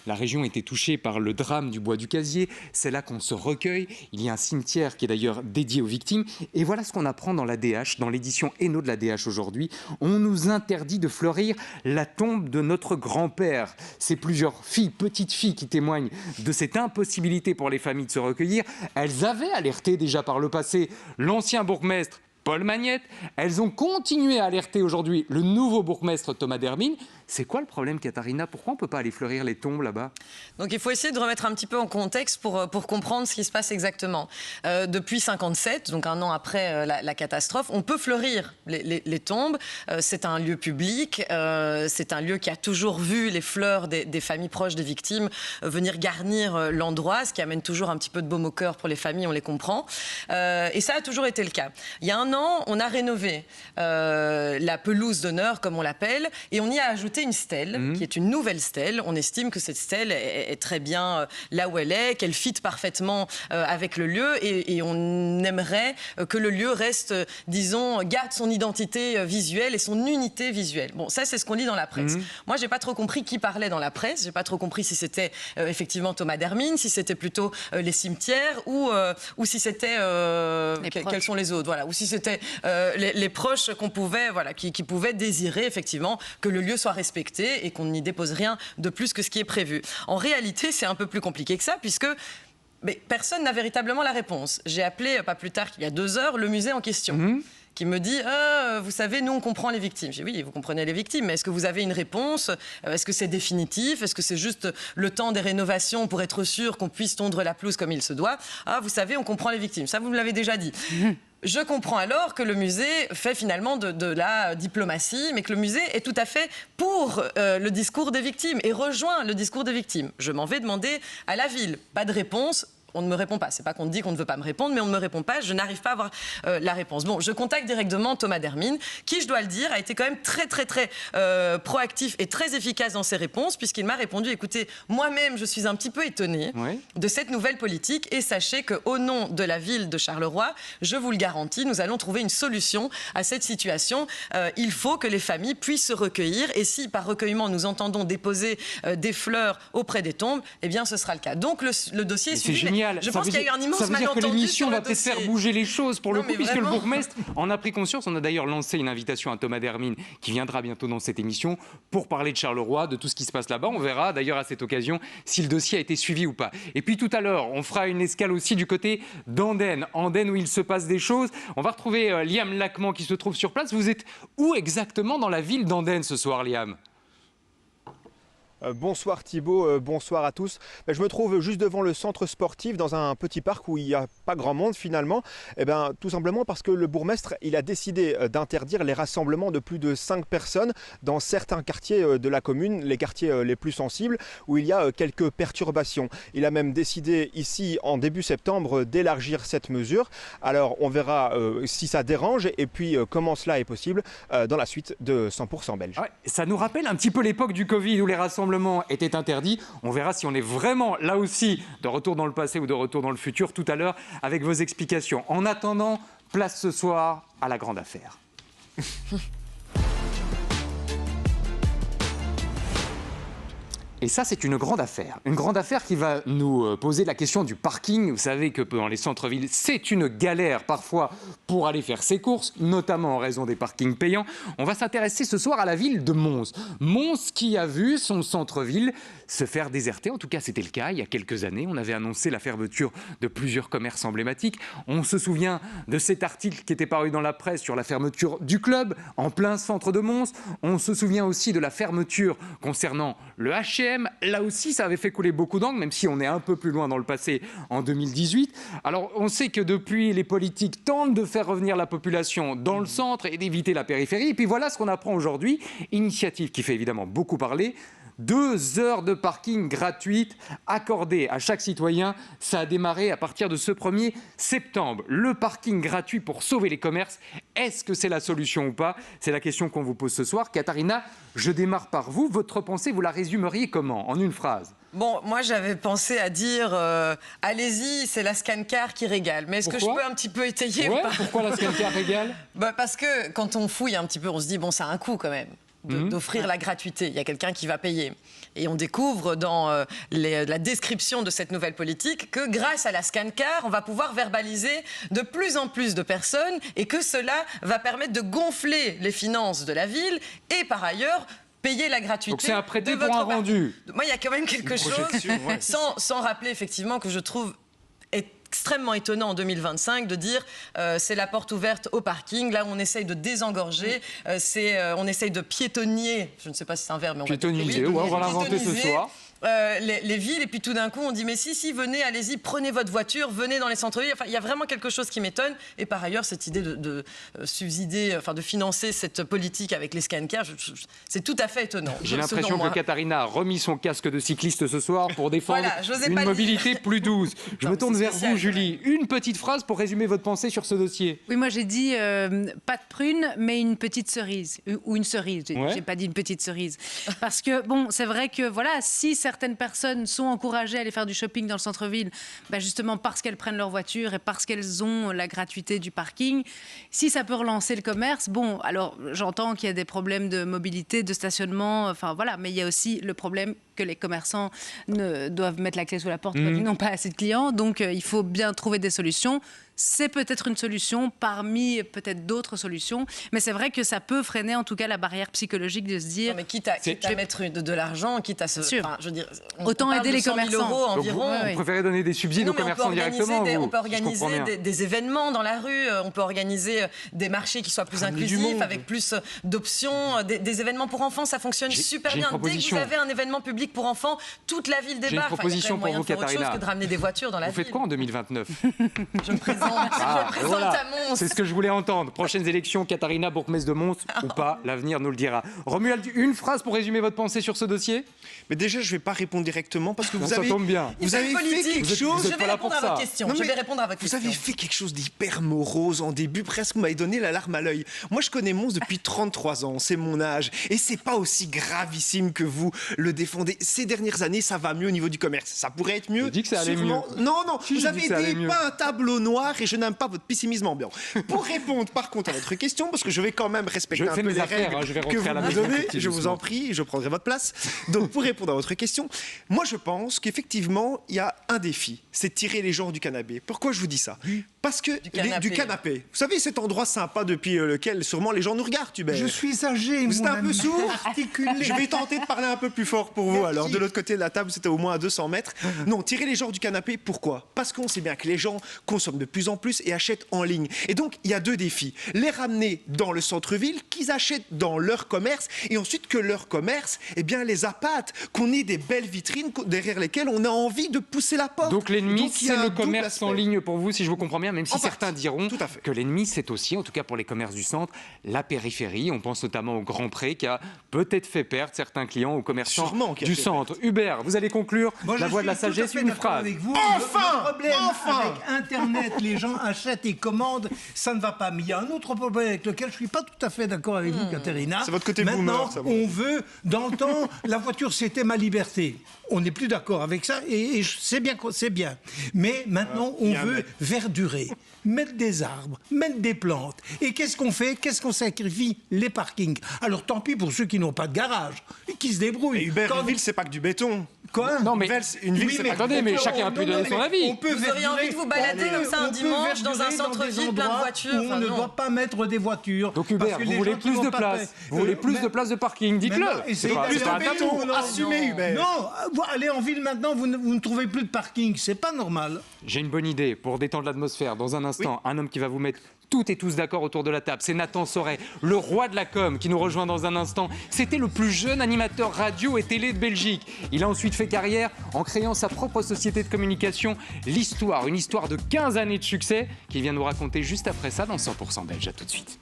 [SPEAKER 1] la région était touchée par le drame du bois du casier. C'est là qu'on se recueille. Il y a un cimetière qui est d'ailleurs dédié aux victimes. Et voilà ce qu'on apprend dans l'ADH, dans l'édition Hainaut de l'ADH aujourd'hui. On nous interdit de fleurir la tombe de notre grand-père. C'est plusieurs filles, petites filles, qui témoignent de cette impossibilité pour les familles de se recueillir. Elles avaient alerté déjà par le passé l'ancien bourgmestre Paul Magnette. Elles ont continué à alerter aujourd'hui le nouveau bourgmestre Thomas Dermine. C'est quoi le problème, Katharina? Pourquoi on ne peut pas aller fleurir les tombes là-bas?
[SPEAKER 8] Donc il faut essayer de remettre un petit peu en contexte pour comprendre ce qui se passe exactement. Depuis 1957, donc un an après la catastrophe, on peut fleurir les tombes. C'est un lieu public, c'est un lieu qui a toujours vu les fleurs des familles proches des victimes venir garnir l'endroit, ce qui amène toujours un petit peu de baume au cœur pour les familles, on les comprend. Et ça a toujours été le cas. Il y a un an, on a rénové la pelouse d'honneur, comme on l'appelle, et on y a ajouté une stèle, qui est une nouvelle stèle. On estime que cette stèle est très bien là où elle est, qu'elle fit parfaitement avec le lieu, et on aimerait que le lieu reste, disons, garde son identité visuelle et son unité visuelle. Bon, ça, c'est ce qu'on lit dans la presse. Moi, j'ai pas trop compris qui parlait dans la presse. J'ai pas trop compris si c'était effectivement Thomas Dermine, si c'était plutôt les cimetières, ou si c'était quels sont les autres, voilà, ou si c'était les proches qu'on pouvait, voilà, qui pouvaient désirer effectivement que le lieu soit respecté et qu'on n'y dépose rien de plus que ce qui est prévu. En réalité, c'est un peu plus compliqué que ça, puisque personne n'a véritablement la réponse. J'ai appelé, pas plus tard qu'il y a 2 heures, le musée en question. Qui me dit vous savez, nous on comprend les victimes. J'ai dit oui, vous comprenez les victimes, mais est-ce que vous avez une réponse? Est-ce que c'est définitif? Est-ce que c'est juste le temps des rénovations pour être sûr qu'on puisse tondre la pelouse comme il se doit? Vous savez, on comprend les victimes. Ça, vous me l'avez déjà dit. Je comprends alors que le musée fait finalement de la diplomatie, mais que le musée est tout à fait pour le discours des victimes et rejoint le discours des victimes. Je m'en vais demander à la ville. Pas de réponse. On ne me répond pas. C'est pas qu'on dit qu'on ne veut pas me répondre, mais on ne me répond pas. Je n'arrive pas à avoir la réponse. Bon, je contacte directement Thomas Dermine, qui, je dois le dire, a été quand même très proactif et très efficace dans ses réponses, puisqu'il m'a répondu, écoutez, moi-même, je suis un petit peu étonnée de cette nouvelle politique, et sachez qu'au nom de la ville de Charleroi, je vous le garantis, nous allons trouver une solution à cette situation. Il faut que les familles puissent se recueillir, et si par recueillement nous entendons déposer des fleurs auprès des tombes, eh bien ce sera le cas. Donc le dossier est suivi. Je pense qu'il y a eu un immense malentendu.
[SPEAKER 1] Ça veut dire que l'émission va peut-être faire bouger les choses pour le coup, puisque le bourgmestre en a pris conscience. On a d'ailleurs lancé une invitation à Thomas Dermine, qui viendra bientôt dans cette émission, pour parler de Charleroi, de tout ce qui se passe là-bas. On verra d'ailleurs à cette occasion si le dossier a été suivi ou pas. Et puis tout à l'heure, on fera une escale aussi du côté d'Andenne. Andenne, où il se passe des choses. On va retrouver Liam Lacman qui se trouve sur place. Vous êtes où exactement dans la ville d'Andenne ce soir, Liam ?
[SPEAKER 11] Bonsoir Thibaut, bonsoir à tous. Je me trouve juste devant le centre sportif dans un petit parc où il n'y a pas grand monde finalement. Tout simplement parce que le bourgmestre il a décidé d'interdire les rassemblements de plus de 5 personnes dans certains quartiers de la commune, les quartiers les plus sensibles où il y a quelques perturbations. Il a même décidé ici en début septembre d'élargir cette mesure. Alors on verra si ça dérange et puis comment cela est possible dans la suite de 100% belge.
[SPEAKER 1] Ouais, ça nous rappelle un petit peu l'époque du Covid où les rassemblements était interdit. On verra si on est vraiment, là aussi, de retour dans le passé ou de retour dans le futur tout à l'heure avec vos explications. En attendant, place ce soir à la grande affaire. Et ça, c'est une grande affaire. Une grande affaire qui va nous poser la question du parking. Vous savez que dans les centres-villes, c'est une galère parfois pour aller faire ses courses, notamment en raison des parkings payants. On va s'intéresser ce soir à la ville de Mons. Mons qui a vu son centre-ville se faire déserter. En tout cas, c'était le cas il y a quelques années. On avait annoncé la fermeture de plusieurs commerces emblématiques. On se souvient de cet article qui était paru dans la presse sur la fermeture du club en plein centre de Mons. On se souvient aussi de la fermeture concernant le H&M. Là aussi, ça avait fait couler beaucoup d'encre, même si on est un peu plus loin dans le passé en 2018. Alors, on sait que depuis, les politiques tentent de faire revenir la population dans le centre et d'éviter la périphérie. Et puis voilà ce qu'on apprend aujourd'hui. Initiative qui fait évidemment beaucoup parler 2 heures de parking gratuites accordées à chaque citoyen. Ça a démarré à partir de ce 1er septembre. Le parking gratuit pour sauver les commerces, est-ce que c'est la solution ou pas? C'est la question qu'on vous pose ce soir. Katharina, je démarre par vous. Votre pensée, vous la résumeriez comment? En une phrase.
[SPEAKER 8] Bon, moi j'avais pensé à dire allez-y, c'est la Scancar qui régale. Mais est-ce que je peux un petit peu étayer ou pas?
[SPEAKER 1] Pourquoi la Scancar régale?
[SPEAKER 8] Parce que quand on fouille un petit peu, on se dit bon, ça a un coût quand même d'offrir la gratuité. Il y a quelqu'un qui va payer. Et on découvre dans la description de cette nouvelle politique que grâce à la Scancar, on va pouvoir verbaliser de plus en plus de personnes et que cela va permettre de gonfler les finances de la ville et par ailleurs payer la gratuité.
[SPEAKER 1] Donc c'est un prêté pour un rendu.
[SPEAKER 8] Moi, il y a quand même quelque chose, sans rappeler effectivement que je trouve extrêmement étonnant en 2025 de dire c'est la porte ouverte au parking. Là, on essaye de désengorger, on essaye de piétonnier, je ne sais pas si c'est un verbe, mais
[SPEAKER 1] on va l'inventer ce soir.
[SPEAKER 8] Les villes, et puis tout d'un coup on dit mais si, venez, allez-y, prenez votre voiture, venez dans les centres-villes. Enfin, il y a vraiment quelque chose qui m'étonne. Et par ailleurs, cette idée de subsidier, enfin de financer cette politique avec les Scancars, c'est tout à fait étonnant.
[SPEAKER 1] J'ai l'impression que Katharina a remis son casque de cycliste ce soir pour défendre une mobilité plus douce. Je me tourne vers vous, Julie. Une petite phrase pour résumer votre pensée sur ce dossier.
[SPEAKER 9] Oui, moi j'ai dit pas de prune, mais une petite cerise. Ou une cerise, j'ai pas dit une petite cerise. Parce que, bon, c'est vrai que, voilà, si certaines personnes sont encouragées à aller faire du shopping dans le centre-ville, justement parce qu'elles prennent leur voiture et parce qu'elles ont la gratuité du parking. Si ça peut relancer le commerce, bon, alors j'entends qu'il y a des problèmes de mobilité, de stationnement, enfin voilà, mais il y a aussi le problème que les commerçants doivent mettre la clé sous la porte quand ils n'ont pas assez de clients. Donc il faut bien trouver des solutions. C'est peut-être une solution parmi peut-être d'autres solutions, mais c'est vrai que ça peut freiner en tout cas la barrière psychologique de se dire...
[SPEAKER 8] Non, mais quitte à mettre de l'argent, quitte à se...
[SPEAKER 9] Enfin,
[SPEAKER 8] je veux dire,
[SPEAKER 9] autant aider les commerçants.
[SPEAKER 8] €, environ.
[SPEAKER 1] Vous préférez donner des subsides aux commerçants directement?
[SPEAKER 8] On peut organiser des événements dans la rue, on peut organiser des marchés qui soient plus inclusifs, avec plus d'options, des événements pour enfants, ça fonctionne super bien. Dès que vous avez un événement public pour enfants, toute la ville débarque.
[SPEAKER 1] J'ai une proposition pour vous, Katharina.
[SPEAKER 8] Autre chose que de ramener des voitures dans la ville.
[SPEAKER 1] Vous faites quoi en 2029?
[SPEAKER 8] Je me présente à Mons.
[SPEAKER 1] C'est ce que je voulais entendre. Prochaines élections, Katharina, bourgmestre de Mons ou pas, l'avenir nous le dira. Romuald, une phrase pour résumer votre pensée sur ce dossier?
[SPEAKER 7] Mais déjà, je ne vais pas répondre directement parce que
[SPEAKER 1] ça tombe bien.
[SPEAKER 7] Vous avez fait quelque chose...
[SPEAKER 8] Je vais répondre à votre question.
[SPEAKER 7] Vous avez fait quelque chose d'hyper morose en début, presque vous m'avez donné la larme à l'œil. Moi, je connais Mons depuis 33 ans, c'est mon âge. Et c'est pas aussi gravissime que vous le défendez. Ces dernières années, ça va mieux au niveau du commerce. Ça pourrait être mieux.
[SPEAKER 1] Je dis que ça allait mieux.
[SPEAKER 7] Non, vous avez dépeint un tableau noir et je n'aime pas votre pessimisme ambiant. Pour répondre par contre à votre question, parce que je vais quand même respecter un peu les règles que vous me donnez, je vous en prie, je prendrai votre place. Donc pour répondre à votre question, moi je pense qu'effectivement il y a un défi, c'est de tirer les gens du canapé. Pourquoi je vous dis ça? Parce que du canapé. Vous savez cet endroit sympa depuis lequel sûrement les gens nous regardent, Hubert.
[SPEAKER 10] Je suis âgé.
[SPEAKER 7] Vous êtes un peu sourd. Je vais tenter de parler un peu plus fort pour vous. Alors de l'autre côté de la table, c'était au moins à 200 mètres. Non, tirer les gens du canapé. Pourquoi? Parce qu'on sait bien que les gens consomment de plus en plus et achètent en ligne. Et donc il y a deux défis. Les ramener dans le centre-ville, qu'ils achètent dans leur commerce, et ensuite que leur commerce, les appâte, qu'on ait des belles vitrines derrière lesquelles on a envie de pousser la porte.
[SPEAKER 1] Donc l'ennemi, c'est le commerce en ligne pour vous, si je vous comprends bien, même si certains diront que l'ennemi, c'est aussi, en tout cas pour les commerces du centre, la périphérie. On pense notamment au Grand Pré qui a peut-être fait perdre certains clients aux commerçants du centre. Hubert, vous allez conclure la voie de la sagesse, une phrase.
[SPEAKER 10] Avec vous.
[SPEAKER 7] Enfin,
[SPEAKER 10] le problème avec Internet, les gens achètent et commandent, ça ne va pas. Mais il y a un autre problème avec lequel je ne suis pas tout à fait d'accord avec vous, Katharina.
[SPEAKER 7] C'est votre côté
[SPEAKER 10] maintenant,
[SPEAKER 7] boomer, ça.
[SPEAKER 10] On veut, dans le temps, la voiture, c'était ma liberté. On n'est plus d'accord avec ça et c'est bien. Mais maintenant, on veut verdurer, mettre des arbres, mettre des plantes. Et qu'est-ce qu'on fait? Qu'est-ce qu'on sacrifie? Les parkings. Alors tant pis pour ceux qui n'ont pas de garage, qui se débrouillent.
[SPEAKER 7] Et Hubert, une ville, c'est pas que du béton.
[SPEAKER 10] Quoi?
[SPEAKER 1] Non, mais
[SPEAKER 7] une ville, c'est pas...
[SPEAKER 1] Attendez, mais chacun a pu donner son avis.
[SPEAKER 8] Vous auriez envie de vous balader comme ça un dimanche dans un centre-ville plein de voitures?
[SPEAKER 10] On ne doit pas mettre des voitures.
[SPEAKER 1] Donc Hubert, vous voulez plus de place. Vous voulez plus de place de parking, dites-le.
[SPEAKER 10] C'est plus de béton.
[SPEAKER 7] Assumez, Hubert.
[SPEAKER 10] Non, allez en ville maintenant, vous ne trouvez plus de parking. C'est pas normal.
[SPEAKER 1] J'ai une bonne idée pour détendre l'atmosphère. Dans un instant, un homme qui va vous mettre toutes et tous d'accord autour de la table. C'est Nathan Sauret, le roi de la com, qui nous rejoint dans un instant. C'était le plus jeune animateur radio et télé de Belgique. Il a ensuite fait carrière en créant sa propre société de communication, l'Histoire. Une histoire de 15 années de succès qu'il vient nous raconter juste après ça dans 100% Belge. À tout de suite.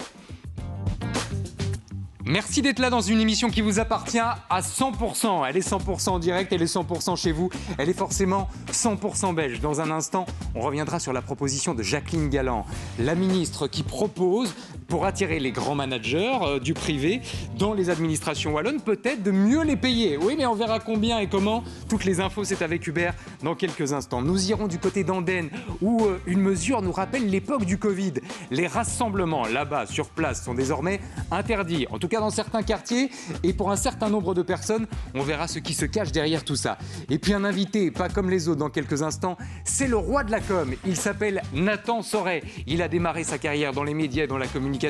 [SPEAKER 1] Merci d'être là dans une émission qui vous appartient à 100%. Elle est 100% en direct, elle est 100% chez vous. Elle est forcément 100% belge. Dans un instant, on reviendra sur la proposition de Jacqueline Galland, la ministre qui propose, pour attirer les grands managers du privé dans les administrations wallonnes, peut-être de mieux les payer. Oui, mais on verra combien et comment. Toutes les infos, c'est avec Hubert dans quelques instants. Nous irons du côté d'Andenne où une mesure nous rappelle l'époque du Covid. Les rassemblements là-bas, sur place, sont désormais interdits. En tout cas, dans certains quartiers et pour un certain nombre de personnes, on verra ce qui se cache derrière tout ça. Et puis un invité, pas comme les autres dans quelques instants, c'est le roi de la com. Il s'appelle Nathan Sauret. Il a démarré sa carrière dans les médias et dans la communication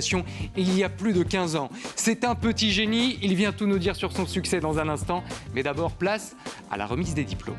[SPEAKER 1] il y a plus de 15 ans. C'est un petit génie, il vient tout nous dire sur son succès dans un instant. Mais d'abord, place à la remise des diplômes.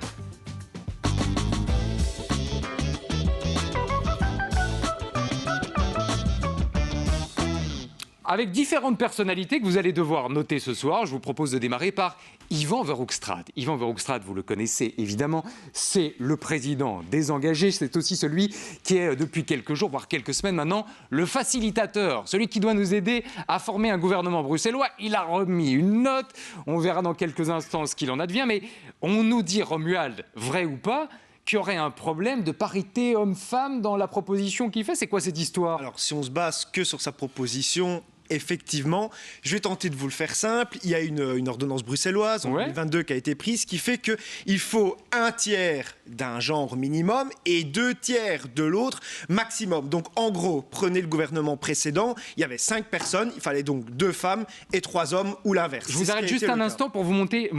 [SPEAKER 1] Avec différentes personnalités que vous allez devoir noter ce soir, je vous propose de démarrer par Yvan Verhoekstraat. Yvan Verhoekstraat, vous le connaissez évidemment, c'est le président des engagés. C'est aussi celui qui est depuis quelques jours, voire quelques semaines maintenant, le facilitateur, celui qui doit nous aider à former un gouvernement bruxellois. Il a remis une note, on verra dans quelques instants ce qu'il en advient, mais on nous dit, Romuald, vrai ou pas, qu'il y aurait un problème de parité homme-femme dans la proposition qu'il fait. C'est quoi cette histoire?
[SPEAKER 7] Alors, si on se base que sur sa proposition, effectivement, je vais tenter de vous le faire simple. Il y a une ordonnance bruxelloise en 2022 qui a été prise qui fait qu'il faut 1/3 d'un genre minimum et 2/3 de l'autre maximum. Donc en gros, prenez le gouvernement précédent, il y avait 5 personnes, il fallait donc 2 femmes et 3 hommes ou l'inverse.
[SPEAKER 1] Je vous arrête juste un instant pour vous montrer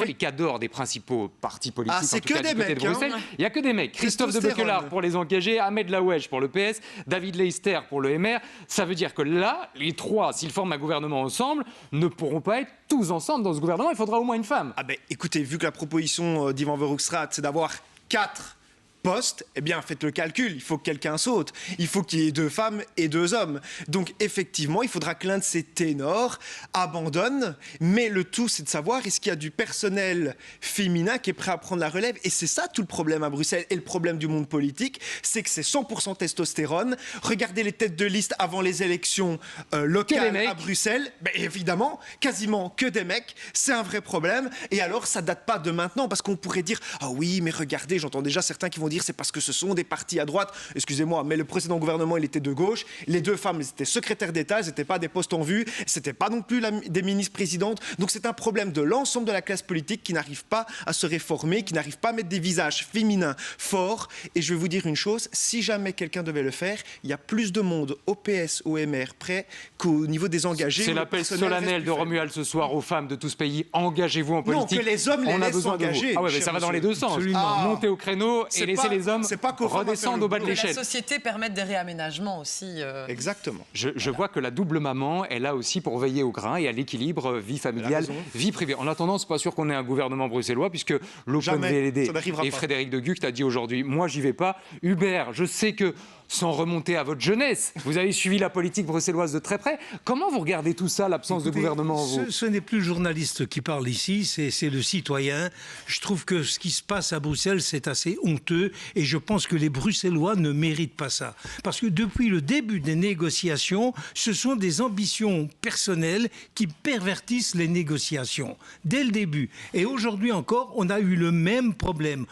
[SPEAKER 1] les cadors des principaux partis politiques.
[SPEAKER 7] Ah, c'est que des mecs,
[SPEAKER 1] de Bruxelles. Il n'y a que des mecs. Christophe de Bequelaar pour les engagés, Ahmed Laoueche pour le PS, David Leister pour le MR. Ça veut dire que là, les 3, s'ils forment un gouvernement ensemble, ne pourront pas être tous ensemble dans ce gouvernement. Il faudra au moins une femme.
[SPEAKER 7] Ah ben, écoutez, vu que la proposition d'Yvan Verhoekstraat, c'est d'avoir 4 postes, eh bien, faites le calcul. Il faut que quelqu'un saute. Il faut qu'il y ait 2 femmes et 2 hommes. Donc, effectivement, il faudra que l'un de ces ténors abandonne. Mais le tout, c'est de savoir est-ce qu'il y a du personnel féminin qui est prêt à prendre la relève. Et c'est ça tout le problème à Bruxelles et le problème du monde politique, c'est que c'est 100% testostérone. Regardez les têtes de liste avant les élections locales à Bruxelles. Ben, évidemment, quasiment que des mecs. C'est un vrai problème. Et alors, ça date pas de maintenant parce qu'on pourrait dire ah oui, mais regardez, j'entends déjà certains qui vont dire c'est parce que ce sont des partis à droite. Excusez-moi, mais le précédent gouvernement, il était de gauche. Les 2 femmes, elles étaient secrétaires d'État, elles n'étaient pas des postes en vue, c'était pas non plus des ministres-présidentes. Donc c'est un problème de l'ensemble de la classe politique qui n'arrive pas à se réformer, qui n'arrive pas à mettre des visages féminins forts. Et je vais vous dire une chose, si jamais quelqu'un devait le faire, il y a plus de monde au PS, au MR près qu'au niveau des engagés.
[SPEAKER 1] C'est l'appel solennel de Romuald ce soir aux femmes de tout ce pays. Engagez-vous en politique.
[SPEAKER 7] Non, que les hommes les laissent s'engager.
[SPEAKER 1] Ah ouais, mais ça va dans les 2 sens. Montez au créneau et laissez les hommes redescendre au bas de l'échelle.
[SPEAKER 8] La société permet des réaménagements aussi.
[SPEAKER 7] Exactement.
[SPEAKER 1] Je vois que la double maman est là aussi pour veiller au grain et à l'équilibre vie familiale, vie privée. En attendant, c'est pas sûr qu'on ait un gouvernement bruxellois puisque l'Open VLD et Frédéric de Gucht a dit aujourd'hui, moi j'y vais pas. Hubert, je sais que sans remonter à votre jeunesse, vous avez suivi la politique bruxelloise de très près. Comment vous regardez tout ça, l'absence de gouvernement vous?
[SPEAKER 10] Ce n'est plus le journaliste qui parle ici, c'est le citoyen. Je trouve que ce qui se passe à Bruxelles, c'est assez honteux et je pense que les Bruxellois ne méritent pas ça. Parce que depuis le début des négociations, ce sont des ambitions personnelles qui pervertissent les négociations. Dès le début. Et aujourd'hui encore, on a eu le même problème.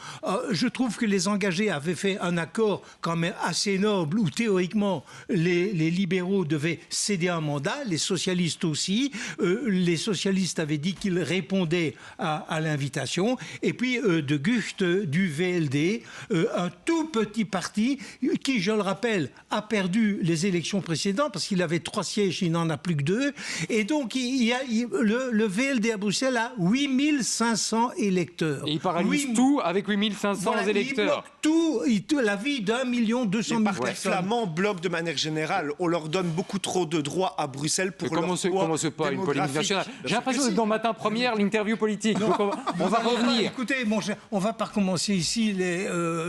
[SPEAKER 10] Je trouve que les engagés avaient fait un accord quand même assez noble où théoriquement les libéraux devaient céder un mandat, les socialistes aussi. Les socialistes avaient dit qu'ils répondaient à l'invitation. Et puis de Gucht du VLD, un tout petit parti qui, je le rappelle, a perdu les élections précédentes parce qu'il avait 3 sièges, il n'en a plus que 2. Et donc le VLD à Bruxelles a 8500 électeurs.
[SPEAKER 1] Et il paralyse tout avec 8500 électeurs.
[SPEAKER 10] Il bloque tout, la vie d'1 200 000 personnes.
[SPEAKER 7] Les flamands bloquent de manière générale. On leur donne beaucoup trop de droits à Bruxelles pour leur poids
[SPEAKER 1] commence pas une polémique nationale. J'ai l'impression d'être dans Matin Première, l'interview politique. Donc on va revenir.
[SPEAKER 10] Écoutez, on va pas recommencer ici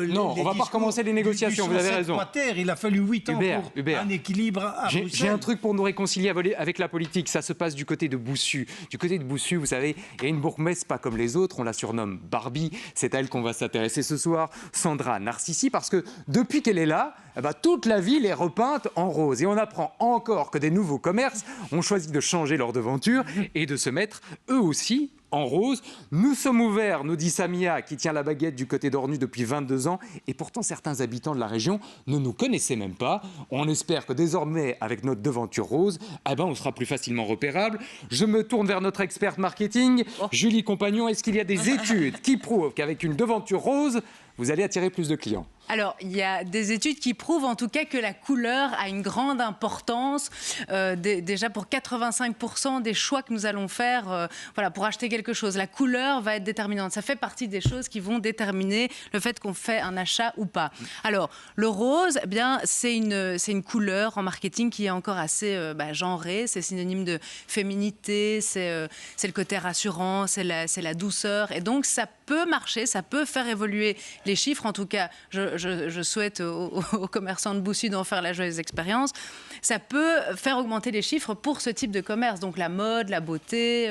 [SPEAKER 1] Non, on va pas recommencer les négociations, vous avez raison.
[SPEAKER 10] Il a fallu 8 ans pour un équilibre à Bruxelles.
[SPEAKER 1] J'ai un truc pour nous réconcilier avec la politique, ça se passe du côté de Boussu. Du côté de Boussu, vous savez, il y a une bourgmestre pas comme les autres, on la surnomme Barbie, c'est à elle qu'on va s'intéresser ce soir, Sandra Narcissi, parce que depuis qu'elle est là, toute la ville est repeinte en rose. Et on apprend encore que des nouveaux commerces ont choisi de changer leur devanture et de se mettre eux aussi en rose. Nous sommes ouverts, nous dit Samia, qui tient la baguette du côté d'Ornu depuis 22 ans. Et pourtant, certains habitants de la région ne nous connaissaient même pas. On espère que désormais, avec notre devanture rose, on sera plus facilement repérable. Je me tourne vers notre experte marketing, Julie Compagnon. Est-ce qu'il y a des études qui prouvent qu'avec une devanture rose, vous allez attirer plus de clients?
[SPEAKER 9] Alors, il y a des études qui prouvent en tout cas que la couleur a une grande importance. Déjà pour 85% des choix que nous allons faire pour acheter quelque chose, la couleur va être déterminante. Ça fait partie des choses qui vont déterminer le fait qu'on fait un achat ou pas. Alors, le rose, c'est une couleur en marketing qui est encore assez genrée. C'est synonyme de féminité, c'est le côté rassurant, c'est la douceur. Et donc, ça peut marcher, ça peut faire évoluer les chiffres. En tout cas, je souhaite aux commerçants de Boussu d'en faire la joyeuse expérience. Ça peut faire augmenter les chiffres pour ce type de commerce. Donc la mode, la beauté,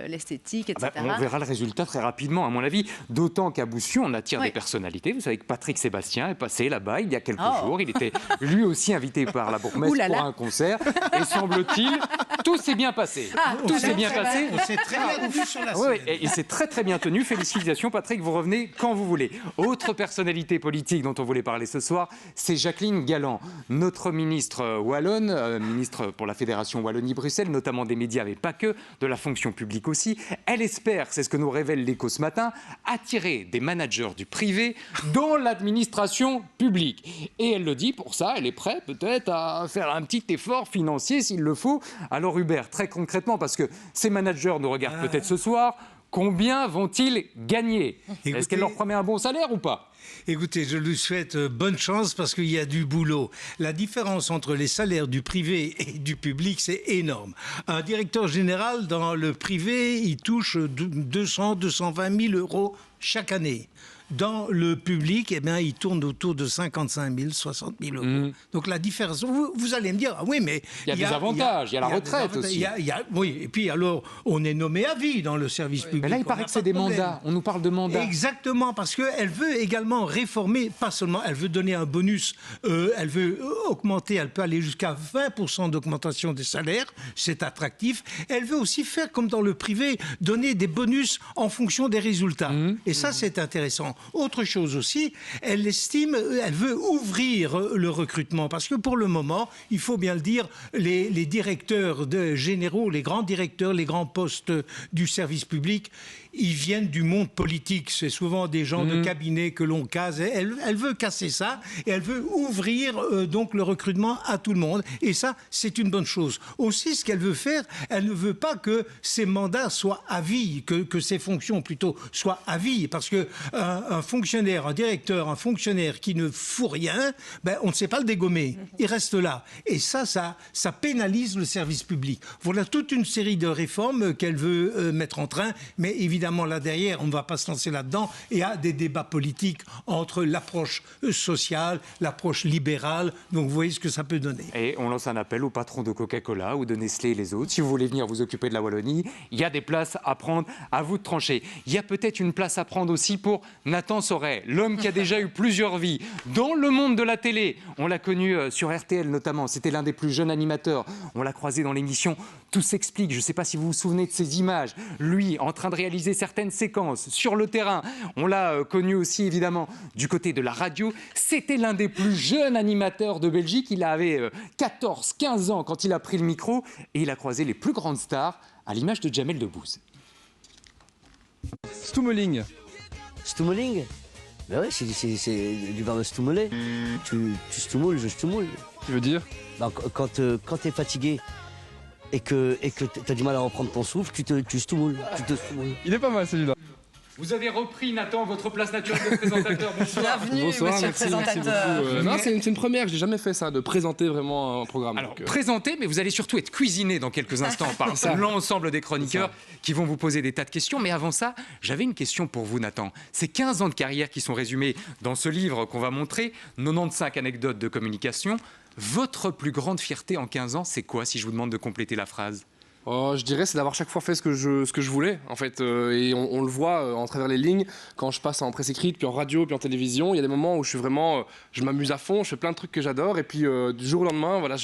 [SPEAKER 9] l'esthétique, etc.
[SPEAKER 1] On verra le résultat très rapidement, à mon avis. D'autant qu'à Boussu, on attire des personnalités. Vous savez que Patrick Sébastien est passé là-bas il y a quelques jours. Il était lui aussi invité par la bourgmestre pour un concert. Et semble-t-il, tout s'est bien passé. Tout s'est bien passé.
[SPEAKER 10] On s'est très bien tenu sur la scène.
[SPEAKER 1] Oui, et il s'est très très bien tenu. Félicitations Patrick, vous revenez quand vous voulez. Autre personnalité politique dont on voulait parler ce soir, c'est Jacqueline Galland, notre ministre wallonne, ministre pour la Fédération Wallonie-Bruxelles, notamment des médias, mais pas que, de la fonction publique aussi. Elle espère, c'est ce que nous révèle l'Écho ce matin, attirer des managers du privé dans l'administration publique. Et elle le dit, pour ça, elle est prête peut-être à faire un petit effort financier s'il le faut. Alors Hubert, très concrètement, parce que ces managers nous regardent peut-être ce soir, combien vont-ils gagner? Est-ce qu'elle leur promet un bon salaire ou pas?
[SPEAKER 10] Écoutez, je lui souhaite bonne chance parce qu'il y a du boulot. La différence entre les salaires du privé et du public, c'est énorme. Un directeur général dans le privé, il touche 200, 220 000 euros chaque année. Dans le public, il tourne autour de 55 000, 60 000 euros. Donc la différence, vous allez me dire, oui, mais...
[SPEAKER 1] Il y a des avantages, il y a la retraite aussi.
[SPEAKER 10] Oui, et puis alors, on est nommé à vie dans le service public.
[SPEAKER 1] Mais là, il paraît que c'est des mandats, on nous parle de mandats.
[SPEAKER 10] Exactement, parce qu'elle veut également réformer, pas seulement, elle veut donner un bonus, elle veut augmenter, elle peut aller jusqu'à 20% d'augmentation des salaires, c'est attractif. Elle veut aussi faire comme dans le privé, donner des bonus en fonction des résultats. Et ça, c'est intéressant. Autre chose aussi, elle veut ouvrir le recrutement parce que pour le moment, il faut bien le dire, les directeurs généraux, les grands directeurs, les grands postes du service public, ils viennent du monde politique. C'est souvent des gens de cabinet que l'on case. Elle veut casser ça et elle veut ouvrir donc le recrutement à tout le monde. Et ça, c'est une bonne chose. Aussi, ce qu'elle veut faire, elle ne veut pas que ces mandats soient à vie, que ces fonctions plutôt soient à vie. Parce que un fonctionnaire, un directeur, un fonctionnaire qui ne fout rien, on ne sait pas le dégommer. Il reste là. Et ça pénalise le service public. Voilà toute une série de réformes qu'elle veut mettre en train. Mais évidemment, là derrière, on ne va pas se lancer là-dedans. Il y a des débats politiques entre l'approche sociale, l'approche libérale. Donc vous voyez ce que ça peut donner.
[SPEAKER 1] Et on lance un appel aux patrons de Coca-Cola ou de Nestlé et les autres. Si vous voulez venir vous occuper de la Wallonie, il y a des places à prendre, à vous de trancher. Il y a peut-être une place à prendre aussi pour Nathan Sauret, l'homme qui a déjà eu plusieurs vies dans le monde de la télé. On l'a connu sur RTL notamment, c'était l'un des plus jeunes animateurs. On l'a croisé dans l'émission Tout s'explique. Je ne sais pas si vous vous souvenez de ces images. Lui, en train de réaliser certaines séquences sur le terrain. On l'a connu aussi évidemment du côté de la radio. C'était l'un des plus jeunes animateurs de Belgique. Il avait 14, 15 ans quand il a pris le micro et il a croisé les plus grandes stars à l'image de Jamel Debbouze.
[SPEAKER 12] Stummeling.
[SPEAKER 13] Stummeling? Ben oui, c'est du verbe stummeler. Tu stumoules, je stumoule.
[SPEAKER 12] Tu veux dire?
[SPEAKER 13] Quand t'es fatigué et que t'as du mal à reprendre ton souffle, tu stumoules.
[SPEAKER 12] Il est pas mal celui-là.
[SPEAKER 1] Vous avez repris, Nathan, votre place naturelle de présentateur. Bonsoir.
[SPEAKER 8] Bienvenue,
[SPEAKER 12] Bonsoir,
[SPEAKER 8] monsieur le
[SPEAKER 12] merci
[SPEAKER 8] présentateur.
[SPEAKER 12] beaucoup. Non, c'est une première, je n'ai jamais fait ça, de présenter vraiment un programme.
[SPEAKER 1] Alors, présenter, mais vous allez surtout être cuisiné dans quelques instants par l'ensemble des chroniqueurs qui vont vous poser des tas de questions. Mais avant ça, j'avais une question pour vous, Nathan. Ces 15 ans de carrière qui sont résumés dans ce livre qu'on va montrer, 95 anecdotes de communication. Votre plus grande fierté en 15 ans, c'est quoi, si je vous demande de compléter la phrase ?
[SPEAKER 12] Je dirais c'est d'avoir chaque fois fait ce que je voulais en fait et on le voit en travers les lignes quand je passe en presse écrite puis en radio puis en télévision. Il y a des moments où je suis vraiment je m'amuse à fond, je fais plein de trucs que j'adore et puis du jour au lendemain voilà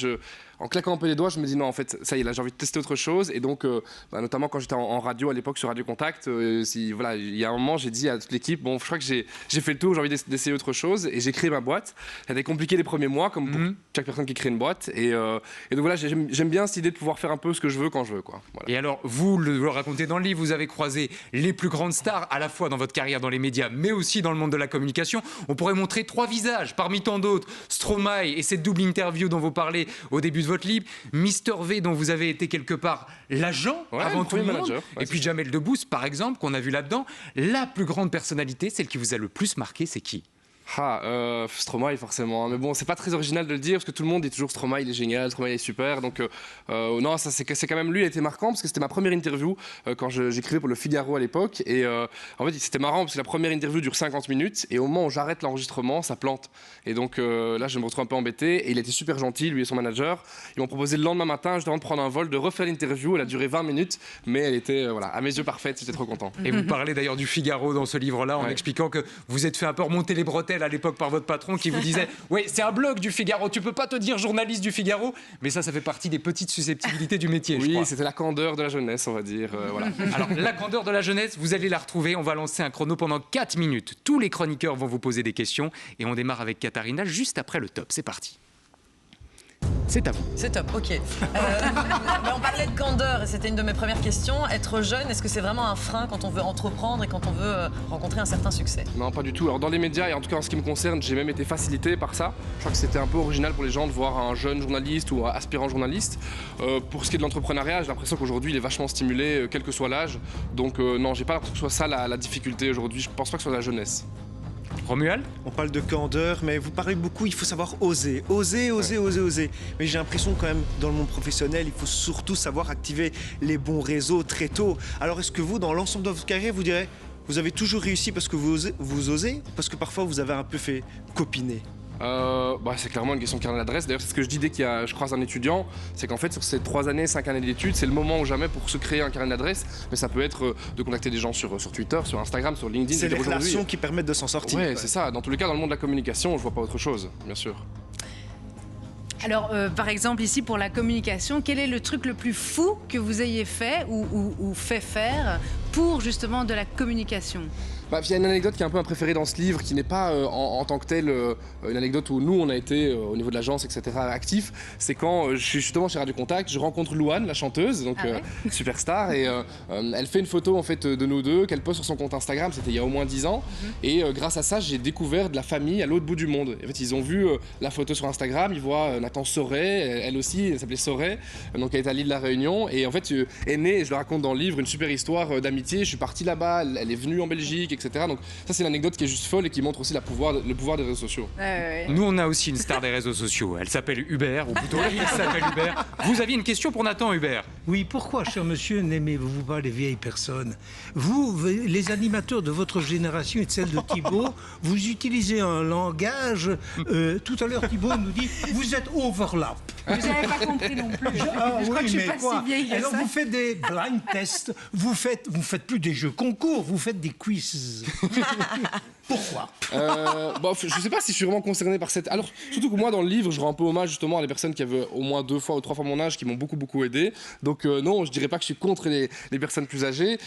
[SPEAKER 12] en claquant un peu les doigts, je me dis non, en fait, ça y est, là, j'ai envie de tester autre chose. Et donc, notamment quand j'étais en radio à l'époque sur Radio Contact, voilà, il y a un moment, j'ai dit à toute l'équipe, bon, je crois que j'ai fait le tour, j'ai envie d'essayer autre chose. Et j'ai créé ma boîte. Ça a été compliqué les premiers mois, comme pour chaque personne qui crée une boîte. Et donc voilà, j'aime bien cette idée de pouvoir faire un peu ce que je veux quand je veux, quoi. Voilà.
[SPEAKER 1] Et alors, vous le racontez dans le livre, vous avez croisé les plus grandes stars, à la fois dans votre carrière dans les médias, mais aussi dans le monde de la communication. On pourrait montrer 3 visages, parmi tant d'autres. Stromae et cette double interview dont vous parlez au début de votre livre. Mister V, dont vous avez été quelque part l'agent avant tout le monde.
[SPEAKER 12] Manager,
[SPEAKER 1] et puis Jamel Debbouze, par exemple, qu'on a vu là-dedans. La plus grande personnalité, celle qui vous a le plus marqué, c'est qui ?
[SPEAKER 12] Stromae forcément, mais bon c'est pas très original de le dire parce que tout le monde dit toujours Stromae il est génial, Stromae il est super donc non ça c'est quand même lui, il a été marquant parce que c'était ma première interview quand j'écrivais pour le Figaro à l'époque et en fait c'était marrant parce que la première interview dure 50 minutes et au moment où j'arrête l'enregistrement ça plante et donc là je me retrouve un peu embêté et il était super gentil lui et son manager, ils m'ont proposé le lendemain matin juste avant de prendre un vol de refaire l'interview, elle a duré 20 minutes mais elle était voilà à mes yeux parfaite, j'étais trop content.
[SPEAKER 1] Et vous parlez d'ailleurs du Figaro dans ce livre-là en expliquant que vous êtes fait un peu remonter les bretelles à l'époque par votre patron qui vous disait oui c'est un blog du Figaro, tu peux pas te dire journaliste du Figaro, mais ça fait partie des petites susceptibilités du métier.
[SPEAKER 12] Oui, c'était la candeur de la jeunesse on va dire voilà.
[SPEAKER 1] Alors la candeur de la jeunesse, vous allez la retrouver, on va lancer un chrono pendant 4 minutes, tous les chroniqueurs vont vous poser des questions et on démarre avec Katharina juste après le top, c'est parti. C'est à vous.
[SPEAKER 8] C'est top, ok. On parlait de candeur et c'était une de mes premières questions. Être jeune, est-ce que c'est vraiment un frein quand on veut entreprendre et quand on veut rencontrer un certain succès ?
[SPEAKER 12] Non, pas du tout. Alors dans les médias et en tout cas en ce qui me concerne, j'ai même été facilité par ça. Je crois que c'était un peu original pour les gens de voir un jeune journaliste ou un aspirant journaliste. Pour ce qui est de l'entrepreneuriat, j'ai l'impression qu'aujourd'hui il est vachement stimulé, quel que soit l'âge. Donc non, j'ai pas l'impression que ce soit ça la difficulté aujourd'hui. Je pense pas que ce soit la jeunesse.
[SPEAKER 1] Romuald ?
[SPEAKER 7] On parle de candeur, mais vous parlez beaucoup, il faut savoir oser. Oser. Mais j'ai l'impression quand même, dans le monde professionnel, il faut surtout savoir activer les bons réseaux très tôt. Alors est-ce que vous, dans l'ensemble de votre carrière, vous direz, vous avez toujours réussi parce que vous osez, parce que parfois vous avez un peu fait copiner ?
[SPEAKER 12] C'est clairement une question de carnet d'adresse. D'ailleurs, c'est ce que je dis dès que je croise un étudiant, c'est qu'en fait, sur ces 3 années, 5 années d'études, c'est le moment ou jamais pour se créer un carnet d'adresse. Mais ça peut être de contacter des gens sur Twitter, sur Instagram, sur LinkedIn.
[SPEAKER 7] C'est les relations qui permettent de s'en sortir.
[SPEAKER 12] Oui, c'est ça. Dans tous les cas, dans le monde de la communication, je vois pas autre chose, bien sûr.
[SPEAKER 9] Alors, par exemple, ici, pour la communication, quel est le truc le plus fou que vous ayez fait ou fait faire pour justement de la communication ?
[SPEAKER 12] Il y a une anecdote qui est un peu un préféré dans ce livre, qui n'est pas en tant que telle une anecdote où nous on a été au niveau de l'agence etc actifs. C'est quand je suis justement chez Radio Contact, je rencontre Louane, la chanteuse, donc superstar, et elle fait une photo en fait de nous deux qu'elle poste sur son compte Instagram. C'était il y a au moins 10 ans, et grâce à ça j'ai découvert de la famille à l'autre bout du monde. En fait ils ont vu la photo sur Instagram, ils voient Nathan Sauret, elle aussi, elle s'appelait Sauret, donc elle est à l'île de la Réunion, et en fait est née, je le raconte dans le livre, une super histoire d'amitié. Je suis parti là-bas, elle est venue en Belgique, etc. Donc ça c'est une anecdote qui est juste folle et qui montre aussi le pouvoir des réseaux sociaux.
[SPEAKER 1] Nous on a aussi une star des réseaux sociaux, elle s'appelle Hubert, ou plutôt il s'appelle Hubert. Vous aviez une question pour Nathan, Hubert ?
[SPEAKER 10] Oui, pourquoi, cher monsieur, n'aimez-vous pas les vieilles personnes ? Vous, les animateurs de votre génération et de celle de Thibault, vous utilisez un langage... tout à l'heure, Thibault nous dit « vous êtes overlap ».
[SPEAKER 9] Vous n'avez pas compris non plus. Je crois que je suis pas si vieille que
[SPEAKER 10] alors
[SPEAKER 9] ça.
[SPEAKER 10] vous faites des blind tests, vous faites plus des jeux concours, vous faites des quiz. Pourquoi ?
[SPEAKER 12] Je sais pas si je suis vraiment concerné par cette... Alors, surtout que moi, dans le livre, je rends un peu hommage justement à des personnes qui avaient au moins 2 fois ou 3 fois mon âge, qui m'ont beaucoup aidé. Donc non, je dirais pas que je suis contre les personnes plus âgées.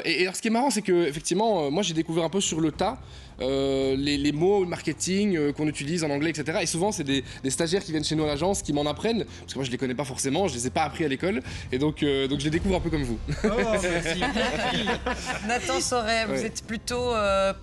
[SPEAKER 12] Et alors, ce qui est marrant, c'est que effectivement, moi, j'ai découvert un peu sur le tas. les mots marketing qu'on utilise en anglais, etc. Et souvent, c'est des stagiaires qui viennent chez nous à l'agence qui m'en apprennent, parce que moi, je les connais pas forcément, je les ai pas appris à l'école, et donc je les découvre un peu comme vous.
[SPEAKER 10] Oh, merci.
[SPEAKER 8] Nathan Sauret, vous
[SPEAKER 12] Ouais.
[SPEAKER 8] êtes plutôt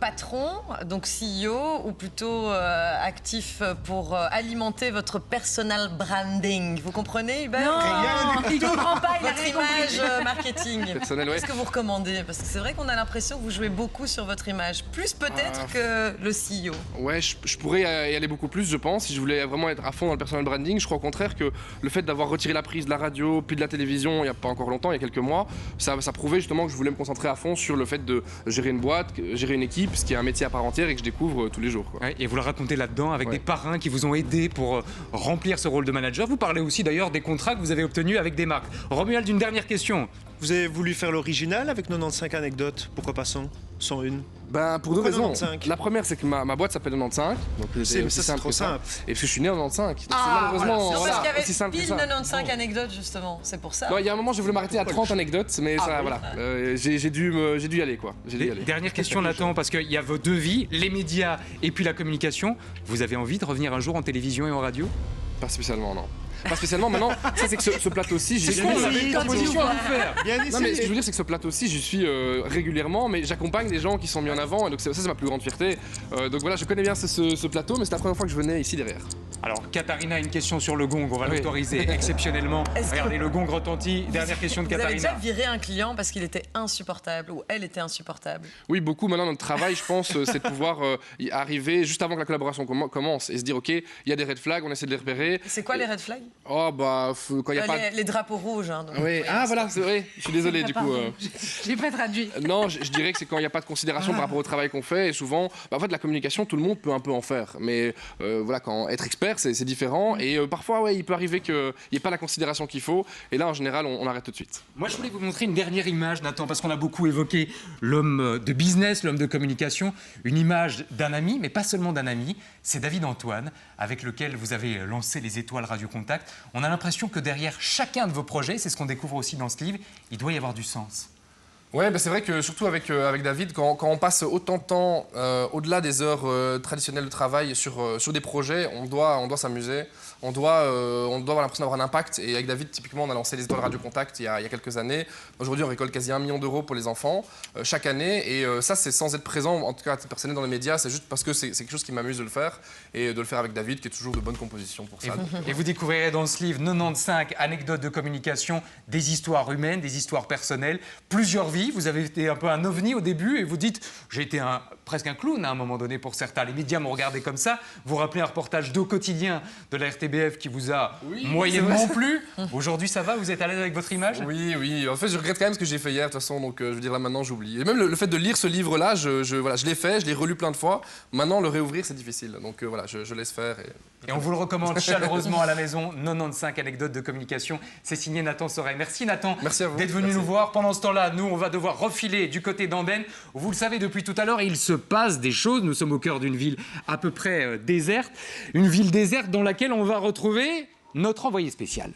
[SPEAKER 8] patron, donc CEO, ou plutôt actif pour alimenter votre personal branding. Vous comprenez, Hubert?
[SPEAKER 9] Non, il comprend pas, il a
[SPEAKER 8] Votre
[SPEAKER 9] rien compris.
[SPEAKER 8] image marketing.
[SPEAKER 12] Personnel, ouais.
[SPEAKER 8] Qu'est-ce que vous recommandez? Parce que c'est vrai qu'on a l'impression que vous jouez beaucoup sur votre image, plus peut-être que le CEO.
[SPEAKER 12] Ouais, je pourrais y aller beaucoup plus, je pense, si je voulais vraiment être à fond dans le personal branding. Je crois au contraire que le fait d'avoir retiré la prise de la radio, puis de la télévision, il n'y a pas encore longtemps, il y a quelques mois, ça prouvait justement que je voulais me concentrer à fond sur le fait de gérer une boîte, gérer une équipe, ce qui est un métier à part entière et que je découvre tous les jours, quoi.
[SPEAKER 1] Ouais, et vous le racontez là-dedans avec des parrains qui vous ont aidé pour remplir ce rôle de manager. Vous parlez aussi d'ailleurs des contrats que vous avez obtenus avec des marques. Romuald, une dernière question.
[SPEAKER 7] Vous avez voulu faire l'original avec 95 anecdotes. Pourquoi pas 100 101?
[SPEAKER 12] Ben, pour deux
[SPEAKER 7] Pourquoi
[SPEAKER 12] raisons.
[SPEAKER 7] 95?
[SPEAKER 12] La première, c'est que ma boîte s'appelle 95. Donc
[SPEAKER 7] C'est
[SPEAKER 12] aussi
[SPEAKER 7] trop
[SPEAKER 12] que
[SPEAKER 7] simple.
[SPEAKER 12] Et parce que je suis né en 95. Donc c'est malheureusement
[SPEAKER 8] Non, parce qu'il y avait
[SPEAKER 12] aussi simple que
[SPEAKER 8] pile
[SPEAKER 12] ça.
[SPEAKER 8] 95 anecdotes, justement. C'est pour ça.
[SPEAKER 12] Non, il y a un moment, j'ai voulu m'arrêter à 30 anecdotes, mais ça, voilà. J'ai dû y aller, quoi. J'ai dû y aller.
[SPEAKER 1] Dernière question, Nathan, parce qu'il y a vos deux vies, les médias et puis la communication. Vous avez envie de revenir un jour en télévision et en radio?
[SPEAKER 12] Pas spécialement, non. Pas spécialement. Maintenant, ça, c'est que ce plateau-ci, j'y suis.
[SPEAKER 1] con, on avait une proposition à vous faire.
[SPEAKER 7] Bien
[SPEAKER 12] Non, mais ce que
[SPEAKER 7] essayé.
[SPEAKER 12] je veux dire, c'est que ce plateau-ci, j'y suis régulièrement, mais j'accompagne des gens qui sont mis en avant, et donc ça, c'est ma plus grande fierté. Donc voilà, je connais bien ce plateau, mais c'est la première fois que je venais ici derrière.
[SPEAKER 1] Alors, Katharina, une question sur le gong. On va l'autoriser exceptionnellement.
[SPEAKER 8] Est-ce que-
[SPEAKER 1] Regardez, le gong retentit. Dernière question de
[SPEAKER 8] Vous avez déjà
[SPEAKER 1] Katharina.
[SPEAKER 8] viré un client parce qu'il était insupportable ou elle était insupportable?
[SPEAKER 12] Oui, beaucoup. Maintenant, notre travail, je pense, c'est de pouvoir y arriver juste avant que la collaboration commence et se dire, OK, il y a des red flags, on essaie de les repérer.
[SPEAKER 8] C'est quoi les red flags?
[SPEAKER 12] Oh, bah, quand il n'y a pas.
[SPEAKER 8] Les drapeaux rouges. Hein, donc,
[SPEAKER 12] Oui, ah voilà, c'est vrai, je suis désolé du coup.
[SPEAKER 9] Pardon, j'ai pas traduit.
[SPEAKER 12] Non, je dirais que c'est quand il n'y a pas de considération par rapport au travail qu'on fait, et souvent, bah, en fait, la communication, tout le monde peut un peu en faire, mais voilà, quand être expert, c'est différent, et parfois, ouais, il peut arriver qu'il n'y ait pas la considération qu'il faut, et là, en général, on arrête tout de suite.
[SPEAKER 1] Moi, je voulais vous montrer une dernière image, Nathan, parce qu'on a beaucoup évoqué l'homme de business, l'homme de communication. Une image d'un ami, mais pas seulement d'un ami, c'est David Antoine, avec lequel vous avez lancé les Étoiles Radio Contact. On a l'impression que derrière chacun de vos projets, c'est ce qu'on découvre aussi dans ce livre, il doit y avoir du sens.
[SPEAKER 12] Ouais, bah c'est vrai que surtout avec David, quand on passe autant de temps au-delà des heures traditionnelles de travail sur des projets, on doit s'amuser, on doit avoir l'impression d'avoir un impact. Et avec David, typiquement, on a lancé les Étoiles Radio Contact il y a quelques années. Aujourd'hui, on récolte quasi 1 million d'euros pour les enfants chaque année. Et ça, c'est sans être présent, en tout cas à titre personnel dans les médias, c'est juste parce que c'est quelque chose qui m'amuse de le faire. Et de le faire avec David, qui est toujours de bonne composition pour ça.
[SPEAKER 1] Et vous découvrirez dans ce livre 95 anecdotes de communication, des histoires humaines, des histoires personnelles, plusieurs vies. Vous avez été un peu un ovni au début et vous dites j'ai été presque un clown à un moment donné pour certains. Les médias m'ont regardé comme ça. Vous rappelez un reportage d'Au quotidien de la RTBF qui vous a moyennement plu. Aujourd'hui ça va, vous êtes à l'aise avec votre image?
[SPEAKER 12] Oui. En fait, je regrette quand même ce que j'ai fait hier, de toute façon. Donc, je veux dire, là, maintenant, j'oublie. Et même le fait de lire ce livre-là, je l'ai fait, je l'ai relu plein de fois. Maintenant, le réouvrir, c'est difficile. Donc, voilà, je laisse faire.
[SPEAKER 1] Et on vous le recommande chaleureusement à la maison. 95 anecdotes de communication. C'est signé Nathan Sauret. Merci Nathan d'être venu nous voir. Pendant ce temps-là, nous, on va devoir refiler du côté d'Andenne. Vous le savez depuis tout à l'heure, il se passe des choses. Nous sommes au cœur d'une ville à peu près déserte. Une ville déserte dans laquelle on va retrouver notre envoyé spécial.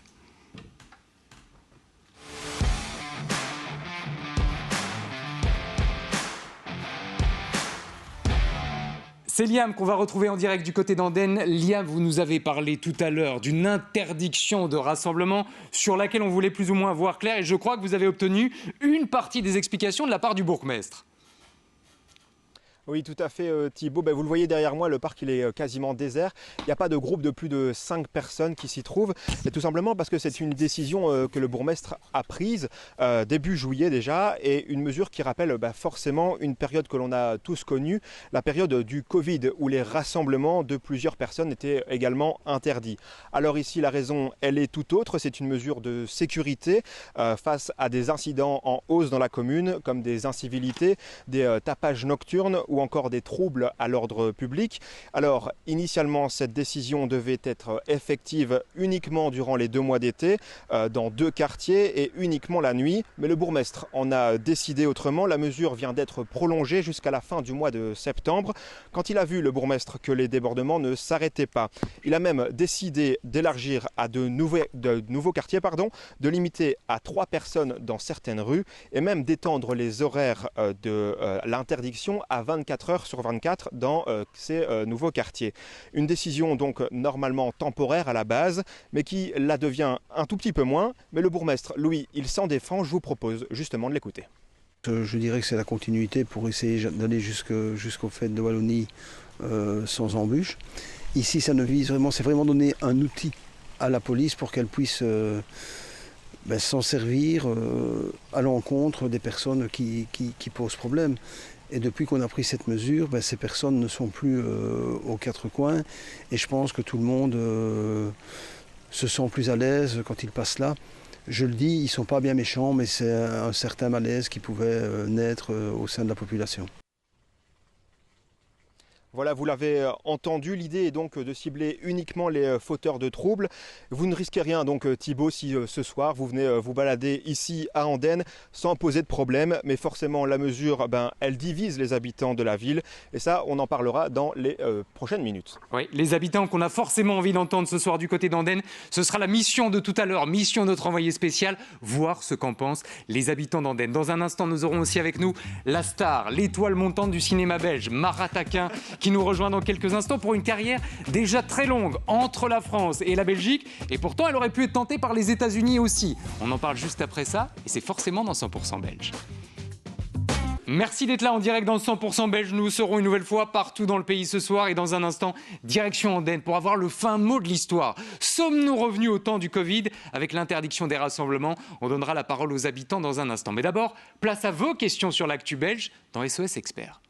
[SPEAKER 1] C'est Liam qu'on va retrouver en direct du côté d'Andenne. Liam, vous nous avez parlé tout à l'heure d'une interdiction de rassemblement sur laquelle on voulait plus ou moins voir clair. Et je crois que vous avez obtenu une partie des explications de la part du bourgmestre.
[SPEAKER 11] Oui, tout à fait, Thibaut. Vous le voyez derrière moi, le parc il est quasiment désert. Il n'y a pas de groupe de plus de 5 personnes qui s'y trouvent. Et tout simplement parce que c'est une décision que le bourgmestre a prise début juillet déjà, et une mesure qui rappelle forcément une période que l'on a tous connue, la période du Covid, où les rassemblements de plusieurs personnes étaient également interdits. Alors ici, la raison, elle est tout autre. C'est une mesure de sécurité face à des incidents en hausse dans la commune, comme des incivilités, des tapages nocturnes, ou encore des troubles à l'ordre public. Alors, initialement, cette décision devait être effective uniquement durant les 2 mois d'été, dans 2 quartiers et uniquement la nuit. Mais le bourgmestre en a décidé autrement. La mesure vient d'être prolongée jusqu'à la fin du mois de septembre. Quand il a vu, le bourgmestre, que les débordements ne s'arrêtaient pas, il a même décidé d'élargir à de nouveaux quartiers, de limiter à 3 personnes dans certaines rues et même d'étendre les horaires de l'interdiction à 24 24 heures sur 24 dans ces nouveaux quartiers. Une décision donc normalement temporaire à la base, mais qui la devient un tout petit peu moins. Mais le bourgmestre, Louis, il s'en défend. Je vous propose justement de l'écouter.
[SPEAKER 14] Je dirais que c'est la continuité pour essayer d'aller jusqu'aux fêtes de Wallonie sans embûches. Ici, ça ne vise vraiment, c'est vraiment donner un outil à la police pour qu'elle puisse s'en servir à l'encontre des personnes qui posent problème. Et depuis qu'on a pris cette mesure, ces personnes ne sont plus aux quatre coins. Et je pense que tout le monde se sent plus à l'aise quand ils passent là. Je le dis, ils ne sont pas bien méchants, mais c'est un certain malaise qui pouvait naître au sein de la population.
[SPEAKER 11] Voilà, vous l'avez entendu, l'idée est donc de cibler uniquement les fauteurs de troubles. Vous ne risquez rien donc Thibaut si ce soir vous venez vous balader ici à Andenne sans poser de problème. Mais forcément la mesure, elle divise les habitants de la ville et ça on en parlera dans les prochaines minutes.
[SPEAKER 1] Oui, les habitants qu'on a forcément envie d'entendre ce soir du côté d'Andenne, ce sera la mission de tout à l'heure, mission de notre envoyé spécial, voir ce qu'en pensent les habitants d'Andenne. Dans un instant, nous aurons aussi avec nous la star, l'étoile montante du cinéma belge, Marat Aquin, qui nous rejoint dans quelques instants pour une carrière déjà très longue entre la France et la Belgique. Et pourtant, elle aurait pu être tentée par les États-Unis aussi. On en parle juste après ça et c'est forcément dans 100% belge. Merci d'être là en direct dans 100% belge. Nous serons une nouvelle fois partout dans le pays ce soir et dans un instant, direction Andenne pour avoir le fin mot de l'histoire. Sommes-nous revenus au temps du Covid avec l'interdiction des rassemblements? On donnera la parole aux habitants dans un instant. Mais d'abord, place à vos questions sur l'actu belge dans SOS Expert.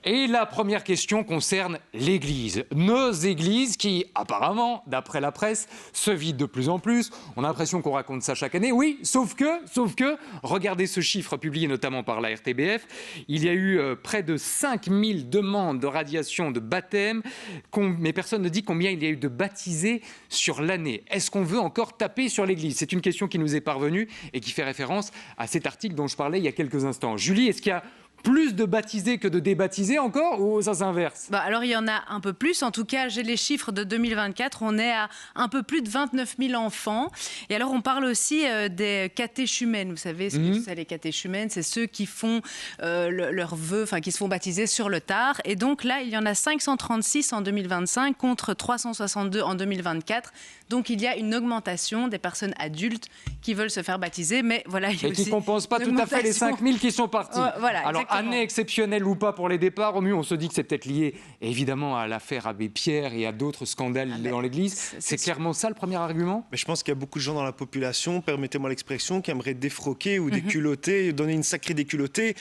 [SPEAKER 1] Et la première question concerne l'Église. Nos églises qui, apparemment, d'après la presse, se vident de plus en plus. On a l'impression qu'on raconte ça chaque année. Oui, sauf que, regardez ce chiffre publié notamment par la RTBF. Il y a eu près de 5000 demandes de radiation de baptême, mais personne ne dit combien il y a eu de baptisés sur l'année. Est-ce qu'on veut encore taper sur l'Église? C'est une question qui nous est parvenue et qui fait référence à cet article dont je parlais il y a quelques instants. Julie, est-ce qu'il y a plus de baptisés que de débaptisés encore ou ça s'inverse?
[SPEAKER 9] Alors il y en a un peu plus. En tout cas, j'ai les chiffres de 2024. On est à un peu plus de 29 000 enfants. Et alors on parle aussi des catéchumènes. Vous savez ce que c'est les catéchumènes? C'est ceux qui font leurs vœux, qui se font baptiser sur le tard. Et donc là, il y en a 536 en 2025 contre 362 en 2024. Donc il y a une augmentation des personnes adultes qui veulent se faire baptiser. Mais voilà, il y a aussi
[SPEAKER 1] qui ne compensent pas tout à fait les 5000 qui sont partis.
[SPEAKER 9] Voilà,
[SPEAKER 1] alors,
[SPEAKER 9] exactement.
[SPEAKER 1] Année exceptionnelle ou pas pour les départs, au mieux on se dit que c'est peut-être lié évidemment à l'affaire Abbé Pierre et à d'autres scandales dans l'Église. C'est clairement ça le premier argument?
[SPEAKER 7] Mais je pense qu'il y a beaucoup de gens dans la population, permettez-moi l'expression, qui aimeraient défroquer ou déculotter, donner une sacrée déculottée,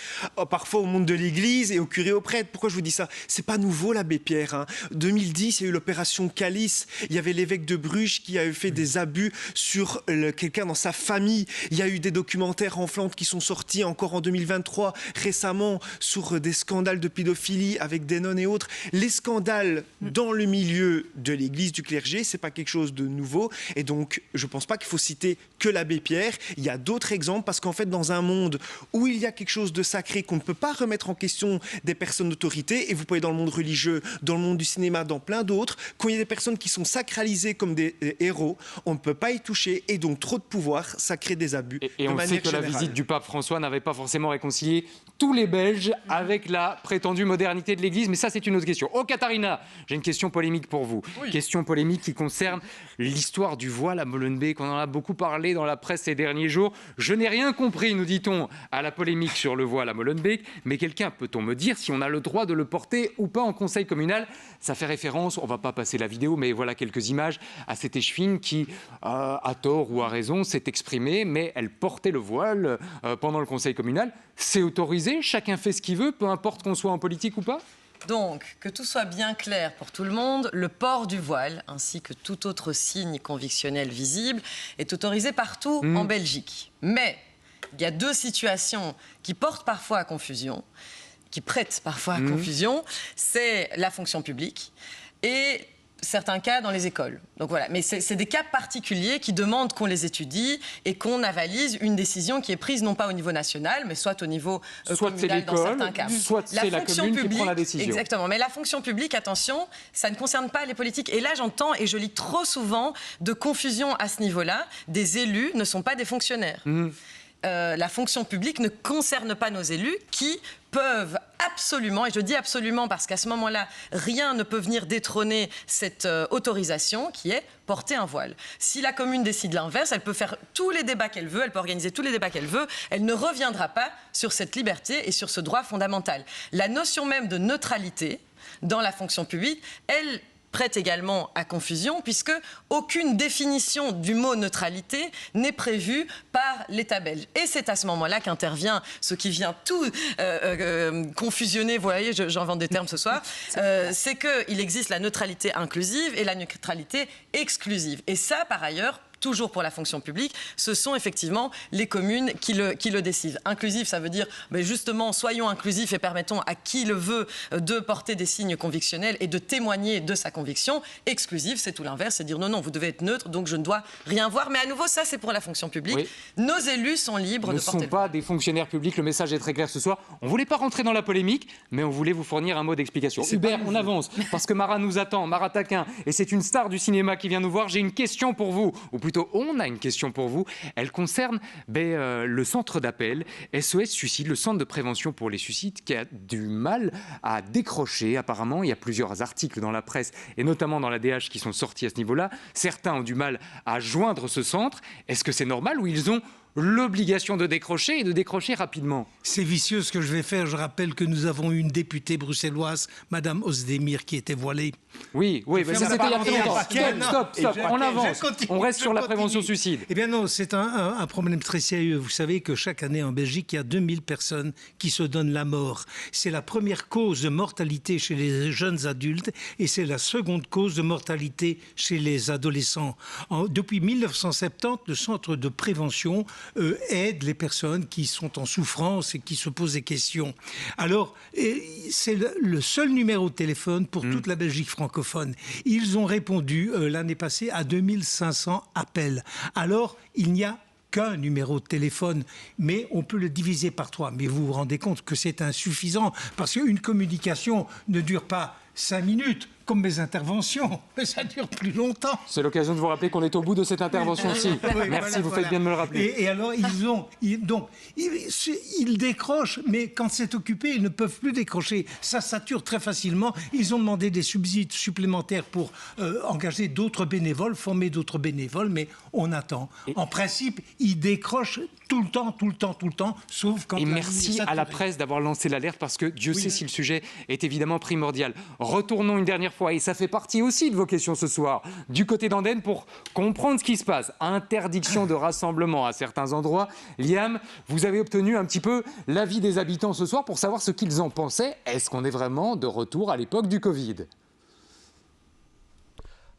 [SPEAKER 7] parfois au monde de l'Église et aux curés, aux prêtres. Pourquoi je vous dis ça? C'est pas nouveau l'Abbé Pierre. 2010, il y a eu l'opération Calice. Il y avait l'évêque de Bruges qui a fait des abus sur quelqu'un dans sa famille. Il y a eu des documentaires en Flandre qui sont sortis encore en 2023, récemment, sur des scandales de pédophilie avec des nonnes et autres. Les scandales dans le milieu de l'Église, du clergé, c'est pas quelque chose de nouveau. Et donc, je pense pas qu'il faut citer que l'abbé Pierre. Il y a d'autres exemples parce qu'en fait, dans un monde où il y a quelque chose de sacré qu'on ne peut pas remettre en question des personnes d'autorité, et vous pouvez dans le monde religieux, dans le monde du cinéma, dans plein d'autres, quand il y a des personnes qui sont sacralisées comme des héros, on ne peut pas y toucher et donc trop de pouvoir, ça crée des abus.
[SPEAKER 1] Et on sait que la visite du pape François n'avait pas forcément réconcilié tous les Belges avec la prétendue modernité de l'Église, mais ça c'est une autre question. Oh Katharina, j'ai une question polémique pour vous. Oui. Question polémique qui concerne l'histoire du voile à Molenbeek. On en a beaucoup parlé dans la presse ces derniers jours. Je n'ai rien compris, nous dit-on, à la polémique sur le voile à Molenbeek, mais quelqu'un, peut-on me dire si on a le droit de le porter ou pas en conseil communal? Ça fait référence, on ne va pas passer la vidéo, mais voilà quelques images, à cette échevine qui, à tort ou à raison, s'est exprimée, mais elle portait le voile pendant le conseil communal. C'est autorisé, chacun fait ce qu'il veut, peu importe qu'on soit en politique ou pas?
[SPEAKER 8] Donc, que tout soit bien clair pour tout le monde, le port du voile, ainsi que tout autre signe convictionnel visible, est autorisé partout en Belgique. Mais il y a deux situations qui portent parfois à confusion, qui prêtent parfois à confusion. C'est la fonction publique et certains cas dans les écoles. Donc voilà, mais c'est des cas particuliers qui demandent qu'on les étudie et qu'on avalise une décision qui est prise non pas au niveau national, mais soit au niveau communal dans certains cas.
[SPEAKER 1] Soit c'est la commune qui prend la décision.
[SPEAKER 8] Exactement, mais la fonction publique, attention, ça ne concerne pas les politiques. Et là, j'entends et je lis trop souvent de confusion à ce niveau-là. Des élus ne sont pas des fonctionnaires. La fonction publique ne concerne pas nos élus qui peuvent absolument, et je dis absolument parce qu'à ce moment-là, rien ne peut venir détrôner cette autorisation qui est porter un voile. Si la commune décide l'inverse, elle peut faire tous les débats qu'elle veut, elle peut organiser tous les débats qu'elle veut, elle ne reviendra pas sur cette liberté et sur ce droit fondamental. La notion même de neutralité dans la fonction publique, elle prête également à confusion puisque aucune définition du mot neutralité n'est prévue par l'État belge. Et c'est à ce moment-là qu'intervient ce qui vient tout confusionner, vous voyez, j'invente des termes ce soir, c'est qu'il existe la neutralité inclusive et la neutralité exclusive. Et ça, par ailleurs, toujours pour la fonction publique, ce sont effectivement les communes qui le décident. Inclusif, ça veut dire, mais justement, soyons inclusifs et permettons à qui le veut de porter des signes convictionnels et de témoigner de sa conviction. Exclusif, c'est tout l'inverse, c'est dire non, non, vous devez être neutre, donc je ne dois rien voir. Mais à nouveau, ça, c'est pour la fonction publique. Oui. Nos élus sont libres de porter le voile.
[SPEAKER 1] Ne sont pas des fonctionnaires publics, le message est très clair ce soir. On ne voulait pas rentrer dans la polémique, mais on voulait vous fournir un mot d'explication. Hubert, on avance, parce que Mara nous attend, Mara Taquin, et c'est une star du cinéma qui vient nous voir. J'ai une question pour vous, ou plutôt on a une question pour vous. Elle concerne le centre d'appel SOS Suicide, le centre de prévention pour les suicides qui a du mal à décrocher. Apparemment, il y a plusieurs articles dans la presse et notamment dans la DH qui sont sortis à ce niveau-là. Certains ont du mal à joindre ce centre. Est-ce que c'est normal ou ils ont l'obligation de décrocher et de décrocher rapidement?
[SPEAKER 10] C'est vicieux ce que je vais faire. Je rappelle que nous avons eu une députée bruxelloise, Madame Ozdemir, qui était voilée.
[SPEAKER 1] Oui, mais ça c'était il y a longtemps. Stop, on avance. On reste sur la prévention suicide.
[SPEAKER 10] Eh bien non, c'est un problème très sérieux. Vous savez que chaque année en Belgique, il y a 2000 personnes qui se donnent la mort. C'est la première cause de mortalité chez les jeunes adultes et c'est la seconde cause de mortalité chez les adolescents. Depuis 1970, le centre de prévention aide les personnes qui sont en souffrance et qui se posent des questions. Alors, c'est le seul numéro de téléphone pour toute la Belgique francophone. Ils ont répondu l'année passée à 2500 appels. Alors, il n'y a qu'un numéro de téléphone, mais on peut le diviser par 3. Mais vous vous rendez compte que c'est insuffisant parce qu'une communication ne dure pas 5 minutes. Comme mes interventions, mais ça dure plus longtemps.
[SPEAKER 1] C'est l'occasion de vous rappeler qu'on est au bout de cette intervention-ci. Merci, vous faites bien de me le rappeler.
[SPEAKER 10] Et alors, ils décrochent, mais quand c'est occupé, ils ne peuvent plus décrocher. Ça sature très facilement. Ils ont demandé des subsides supplémentaires pour engager d'autres bénévoles, former d'autres bénévoles, mais on attend. En principe, ils décrochent tout le temps, sauf quand...
[SPEAKER 1] Et merci à la presse d'avoir lancé l'alerte, parce que Dieu sait si le sujet est évidemment primordial. Retournons une dernière fois, et ça fait partie aussi de vos questions ce soir, du côté d'Andenne pour comprendre ce qui se passe. Interdiction de rassemblement à certains endroits. Liam, vous avez obtenu un petit peu l'avis des habitants ce soir pour savoir ce qu'ils en pensaient. Est-ce qu'on est vraiment de retour à l'époque du Covid ?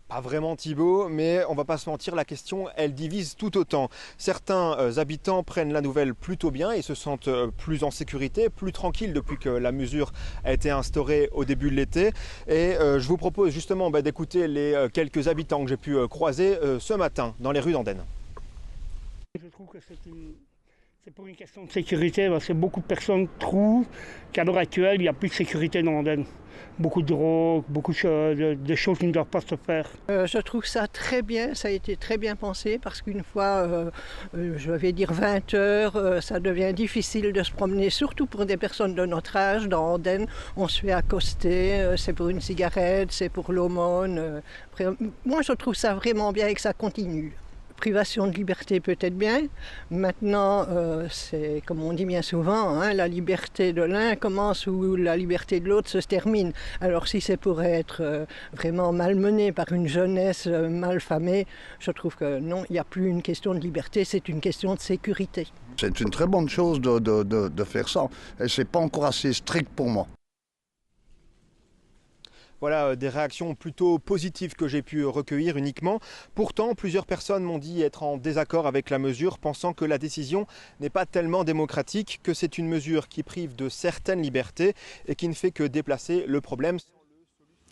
[SPEAKER 11] Pas vraiment Thibaut, mais on va pas se mentir, la question elle divise tout autant. Certains habitants prennent la nouvelle plutôt bien et se sentent plus en sécurité, plus tranquilles depuis que la mesure a été instaurée au début de l'été. Et je vous propose justement d'écouter les quelques habitants que j'ai pu croiser ce matin dans les rues d'Andenne.
[SPEAKER 15] Je trouve que c'est pour une question de sécurité parce que beaucoup de personnes trouvent qu'à l'heure actuelle il n'y a plus de sécurité dans Andenne. Beaucoup de drogue, beaucoup de choses qui ne doivent pas se faire.
[SPEAKER 16] Je trouve ça très bien, ça a été très bien pensé parce qu'une fois, je vais dire 20 heures, ça devient difficile de se promener, surtout pour des personnes de notre âge. Dans Andenne, on se fait accoster, c'est pour une cigarette, c'est pour l'aumône. Moi, je trouve ça vraiment bien et que ça continue. Privation de liberté peut-être bien. Maintenant, c'est comme on dit bien souvent, la liberté de l'un commence où la liberté de l'autre se termine. Alors si c'est pour être vraiment malmené par une jeunesse malfamée, je trouve que non, il n'y a plus une question de liberté, c'est une question de sécurité.
[SPEAKER 17] C'est une très bonne chose de faire ça. Et ce n'est pas encore assez strict pour moi.
[SPEAKER 11] Voilà des réactions plutôt positives que j'ai pu recueillir uniquement. Pourtant, plusieurs personnes m'ont dit être en désaccord avec la mesure, pensant que la décision n'est pas tellement démocratique, que c'est une mesure qui prive de certaines libertés et qui ne fait que déplacer le problème.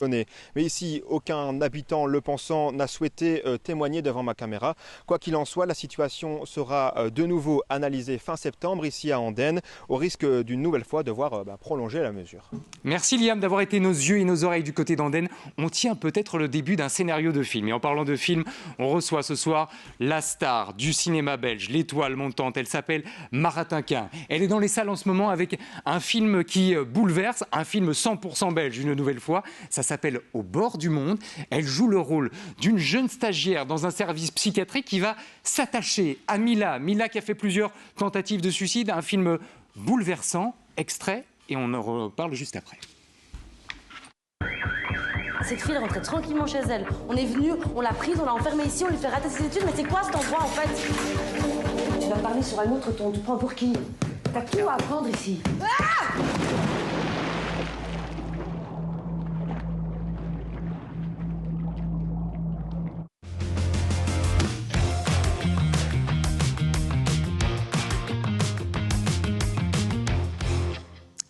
[SPEAKER 11] Mais ici, aucun habitant le pensant n'a souhaité témoigner devant ma caméra. Quoi qu'il en soit, la situation sera de nouveau analysée fin septembre ici à Andenne, au risque d'une nouvelle fois de voir prolonger la mesure.
[SPEAKER 1] Merci Liam d'avoir été nos yeux et nos oreilles du côté d'Andenne. On tient peut-être le début d'un scénario de film. Et en parlant de film, on reçoit ce soir la star du cinéma belge, l'étoile montante. Elle s'appelle Mara Tinquin. Elle est dans les salles en ce moment avec un film qui bouleverse, un film 100% belge une nouvelle fois. Ça s'appelle Au bord du monde. Elle joue le rôle d'une jeune stagiaire dans un service psychiatrique qui va s'attacher à Mila. Mila qui a fait plusieurs tentatives de suicide. Un film bouleversant, extrait, et on en reparle juste après.
[SPEAKER 18] Cette fille rentrait tranquillement chez elle. On est venu, on l'a prise, on l'a enfermée ici, on lui fait rater ses études. Mais c'est quoi cet endroit en fait? Tu vas parler sur un autre ton, tu prends pour qui? T'as tout à apprendre ici. Ah!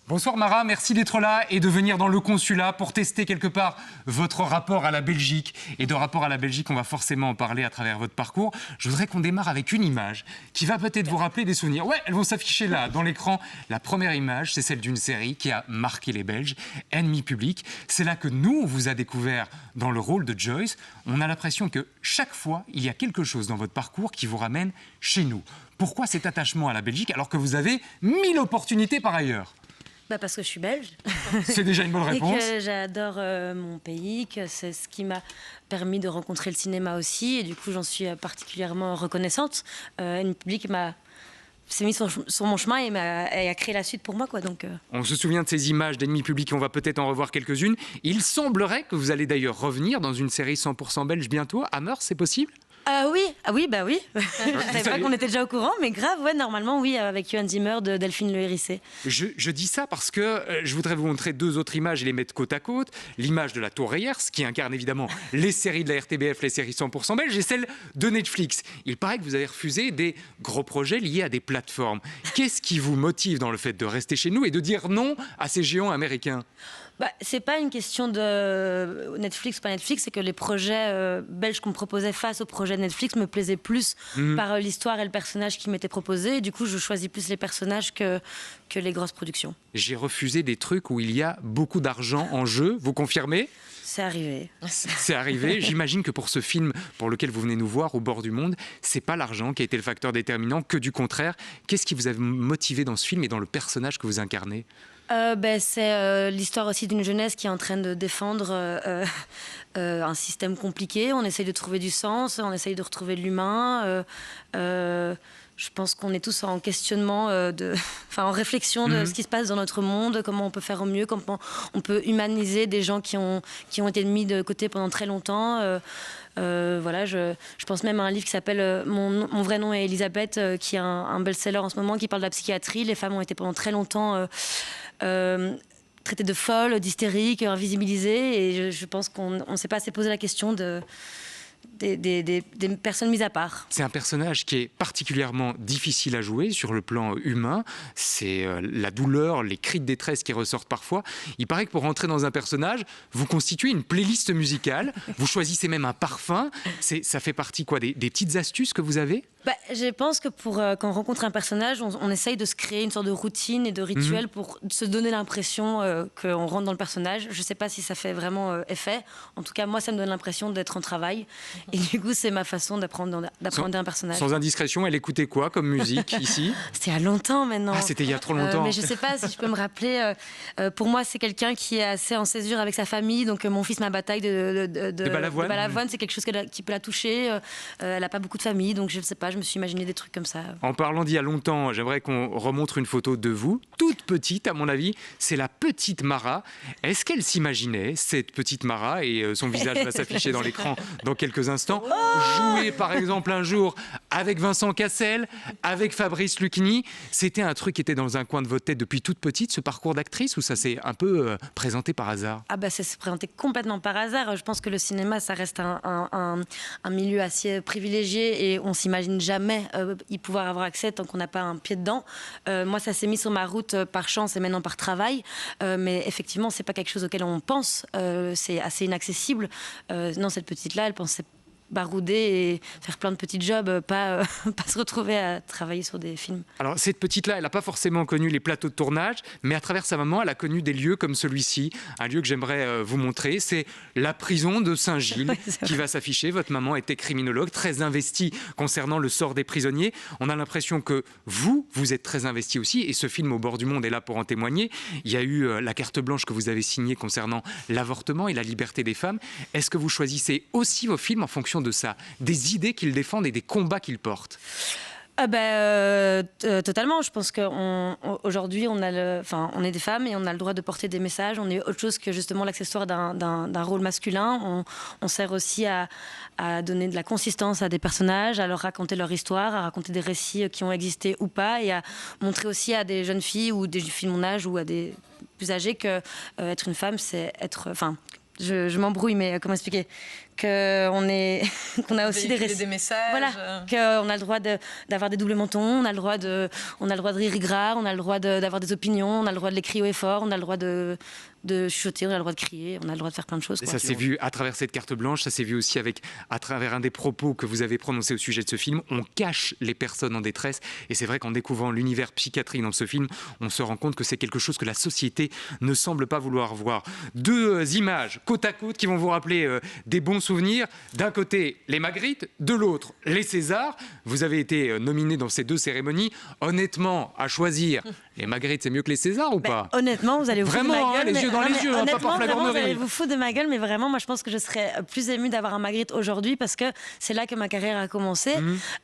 [SPEAKER 1] Bonsoir Mara, merci d'être là et de venir dans le consulat pour tester quelque part votre rapport à la Belgique. Et de rapport à la Belgique, on va forcément en parler à travers votre parcours. Je voudrais qu'on démarre avec une image qui va peut-être vous rappeler des souvenirs. Ouais, elles vont s'afficher là, dans l'écran. La première image, c'est celle d'une série qui a marqué les Belges, Ennemi public. C'est là que nous, on vous a découvert dans le rôle de Joyce. On a l'impression que chaque fois, il y a quelque chose dans votre parcours qui vous ramène chez nous. Pourquoi cet attachement à la Belgique alors que vous avez 1000 opportunités par ailleurs?
[SPEAKER 18] Parce que je suis belge.
[SPEAKER 1] C'est déjà une bonne réponse.
[SPEAKER 18] Et que j'adore mon pays, que c'est ce qui m'a permis de rencontrer le cinéma aussi. Et du coup, j'en suis particulièrement reconnaissante. Ennemi public s'est mis sur mon chemin et a créé la suite pour moi, quoi. Donc,
[SPEAKER 1] On se souvient de ces images d'ennemis publics, on va peut-être en revoir quelques-unes. Il semblerait que vous allez d'ailleurs revenir dans une série 100% belge bientôt. Hammer, c'est possible?
[SPEAKER 18] oui. Je savais pas qu'on était déjà au courant, mais grave, ouais, normalement, oui, avec Johan Zimmer de Delphine Le Hérissé.
[SPEAKER 1] Je dis ça parce que je voudrais vous montrer deux autres images et les mettre côte à côte. L'image de la Tour Reyers, qui incarne évidemment les séries de la RTBF, les séries 100% belges, et celle de Netflix. Il paraît que vous avez refusé des gros projets liés à des plateformes. Qu'est-ce qui vous motive dans le fait de rester chez nous et de dire non à ces géants américains?
[SPEAKER 18] C'est pas une question de Netflix ou pas Netflix, c'est que les projets belges qu'on me proposait face aux projets de Netflix me plaisaient plus par l'histoire et le personnage qui m'étaient proposés. Et du coup, je choisis plus les personnages que les grosses productions.
[SPEAKER 1] J'ai refusé des trucs où il y a beaucoup d'argent en jeu, vous confirmez?
[SPEAKER 18] C'est arrivé.
[SPEAKER 1] C'est arrivé. J'imagine que pour ce film pour lequel vous venez nous voir, Au bord du monde, c'est pas l'argent qui a été le facteur déterminant, que du contraire. Qu'est-ce qui vous a motivé dans ce film et dans le personnage que vous incarnez?
[SPEAKER 18] C'est l'histoire aussi d'une jeunesse qui est en train de défendre un système compliqué. On essaye de trouver du sens, on essaye de retrouver de l'humain. Je pense qu'on est tous en questionnement, en réflexion de ce qui se passe dans notre monde, comment on peut faire au mieux, comment on peut humaniser des gens qui ont été mis de côté pendant très longtemps. Je pense même à un livre qui s'appelle Mon vrai nom est Elisabeth, qui est un best-seller en ce moment, qui parle de la psychiatrie. Les femmes ont été pendant très longtemps traitées de folles, d'hystériques, invisibilisées. Et je pense qu'on ne s'est pas assez posé la question des personnes mises à part.
[SPEAKER 1] C'est un personnage qui est particulièrement difficile à jouer sur le plan humain. C'est la douleur, les cris de détresse qui ressortent parfois. Il paraît que pour rentrer dans un personnage, vous constituez une playlist musicale, vous choisissez même un parfum. Ça fait partie des petites astuces que vous avez?
[SPEAKER 18] Je pense que quand on rencontre un personnage, on essaye de se créer une sorte de routine et de rituel pour se donner l'impression qu'on rentre dans le personnage. Je ne sais pas si ça fait vraiment effet. En tout cas, moi, ça me donne l'impression d'être en travail. Et du coup, c'est ma façon d'apprendre un personnage.
[SPEAKER 1] Sans indiscrétion, elle écoutait quoi comme musique ici?
[SPEAKER 18] C'était il y a longtemps maintenant.
[SPEAKER 1] C'était il y a trop longtemps.
[SPEAKER 18] Mais je ne sais pas si je peux me rappeler. Pour moi, c'est quelqu'un qui est assez en césure avec sa famille. Donc, mon fils, ma bataille de Balavoine, c'est quelque chose qui peut la toucher. Elle n'a pas beaucoup de famille, donc je ne sais pas. Je me suis imaginé des trucs comme ça.
[SPEAKER 1] En parlant d'il y a longtemps, j'aimerais qu'on remontre une photo de vous, toute petite à mon avis. C'est la petite Mara. Est-ce qu'elle s'imaginait, cette petite Mara, et son visage va s'afficher dans l'écran dans quelques instants, jouer par exemple un jour avec Vincent Cassel, avec Fabrice Lucchini. C'était un truc qui était dans un coin de votre tête depuis toute petite, ce parcours d'actrice, ou ça s'est un peu présenté par hasard?
[SPEAKER 18] Ah bah ça s'est présenté complètement par hasard. Je pense que le cinéma, ça reste un milieu assez privilégié et on s'imagine jamais y pouvoir avoir accès tant qu'on n'a pas un pied dedans. Moi, ça s'est mis sur ma route par chance et maintenant par travail. Mais effectivement, c'est pas quelque chose auquel on pense. C'est assez inaccessible. Non, cette petite-là, elle pensait barouder et faire plein de petits jobs, pas se retrouver à travailler sur des films.
[SPEAKER 1] Alors cette petite-là, elle n'a pas forcément connu les plateaux de tournage, mais à travers sa maman, elle a connu des lieux comme celui-ci, un lieu que j'aimerais vous montrer, c'est la prison de Saint-Gilles qui va s'afficher. Votre maman était criminologue, très investie concernant le sort des prisonniers. On a l'impression que vous êtes très investi aussi, et ce film Au bord du monde est là pour en témoigner. Il y a eu la carte blanche que vous avez signée concernant l'avortement et la liberté des femmes. Est-ce que vous choisissez aussi vos films en fonction de ça, des idées qu'ils défendent et des combats qu'ils portent?
[SPEAKER 18] Totalement. Je pense qu'aujourd'hui, on est des femmes et on a le droit de porter des messages. On est autre chose que justement l'accessoire d'un rôle masculin. On sert aussi à donner de la consistance à des personnages, à leur raconter leur histoire, à raconter des récits qui ont existé ou pas, et à montrer aussi à des jeunes filles ou des filles de mon âge ou à des plus âgés que être une femme, c'est être... Je m'embrouille, mais comment expliquer? Qu'on a aussi
[SPEAKER 8] des messages.
[SPEAKER 18] Voilà, qu'on a le droit d'avoir des doubles mentons, on a le droit de rire gras, on a le droit d'avoir des opinions, on a le droit de les crier haut et fort, on a le droit de chuchoter, on a le droit de crier, on a le droit de faire plein de choses.
[SPEAKER 1] Et ça s'est vu à travers cette carte blanche, ça s'est vu aussi à travers un des propos que vous avez prononcés au sujet de ce film. On cache les personnes en détresse, et c'est vrai qu'en découvrant l'univers psychiatrique dans ce film, on se rend compte que c'est quelque chose que la société ne semble pas vouloir voir. Deux images côte à côte qui vont vous rappeler des bons souvenirs. D'un côté, les Magritte, de l'autre, les Césars. Vous avez été nominé dans ces deux cérémonies. Honnêtement, à choisir, les Magritte, c'est mieux que les Césars ou pas?
[SPEAKER 18] Honnêtement, vous allez vous foutre de ma gueule.
[SPEAKER 1] Vraiment, les yeux dans les yeux, pas par flagornerie.
[SPEAKER 18] Vous allez vous foutre de ma gueule, mais vraiment, moi, je pense que je serais plus émue d'avoir un Magritte aujourd'hui parce que c'est là que ma carrière a commencé.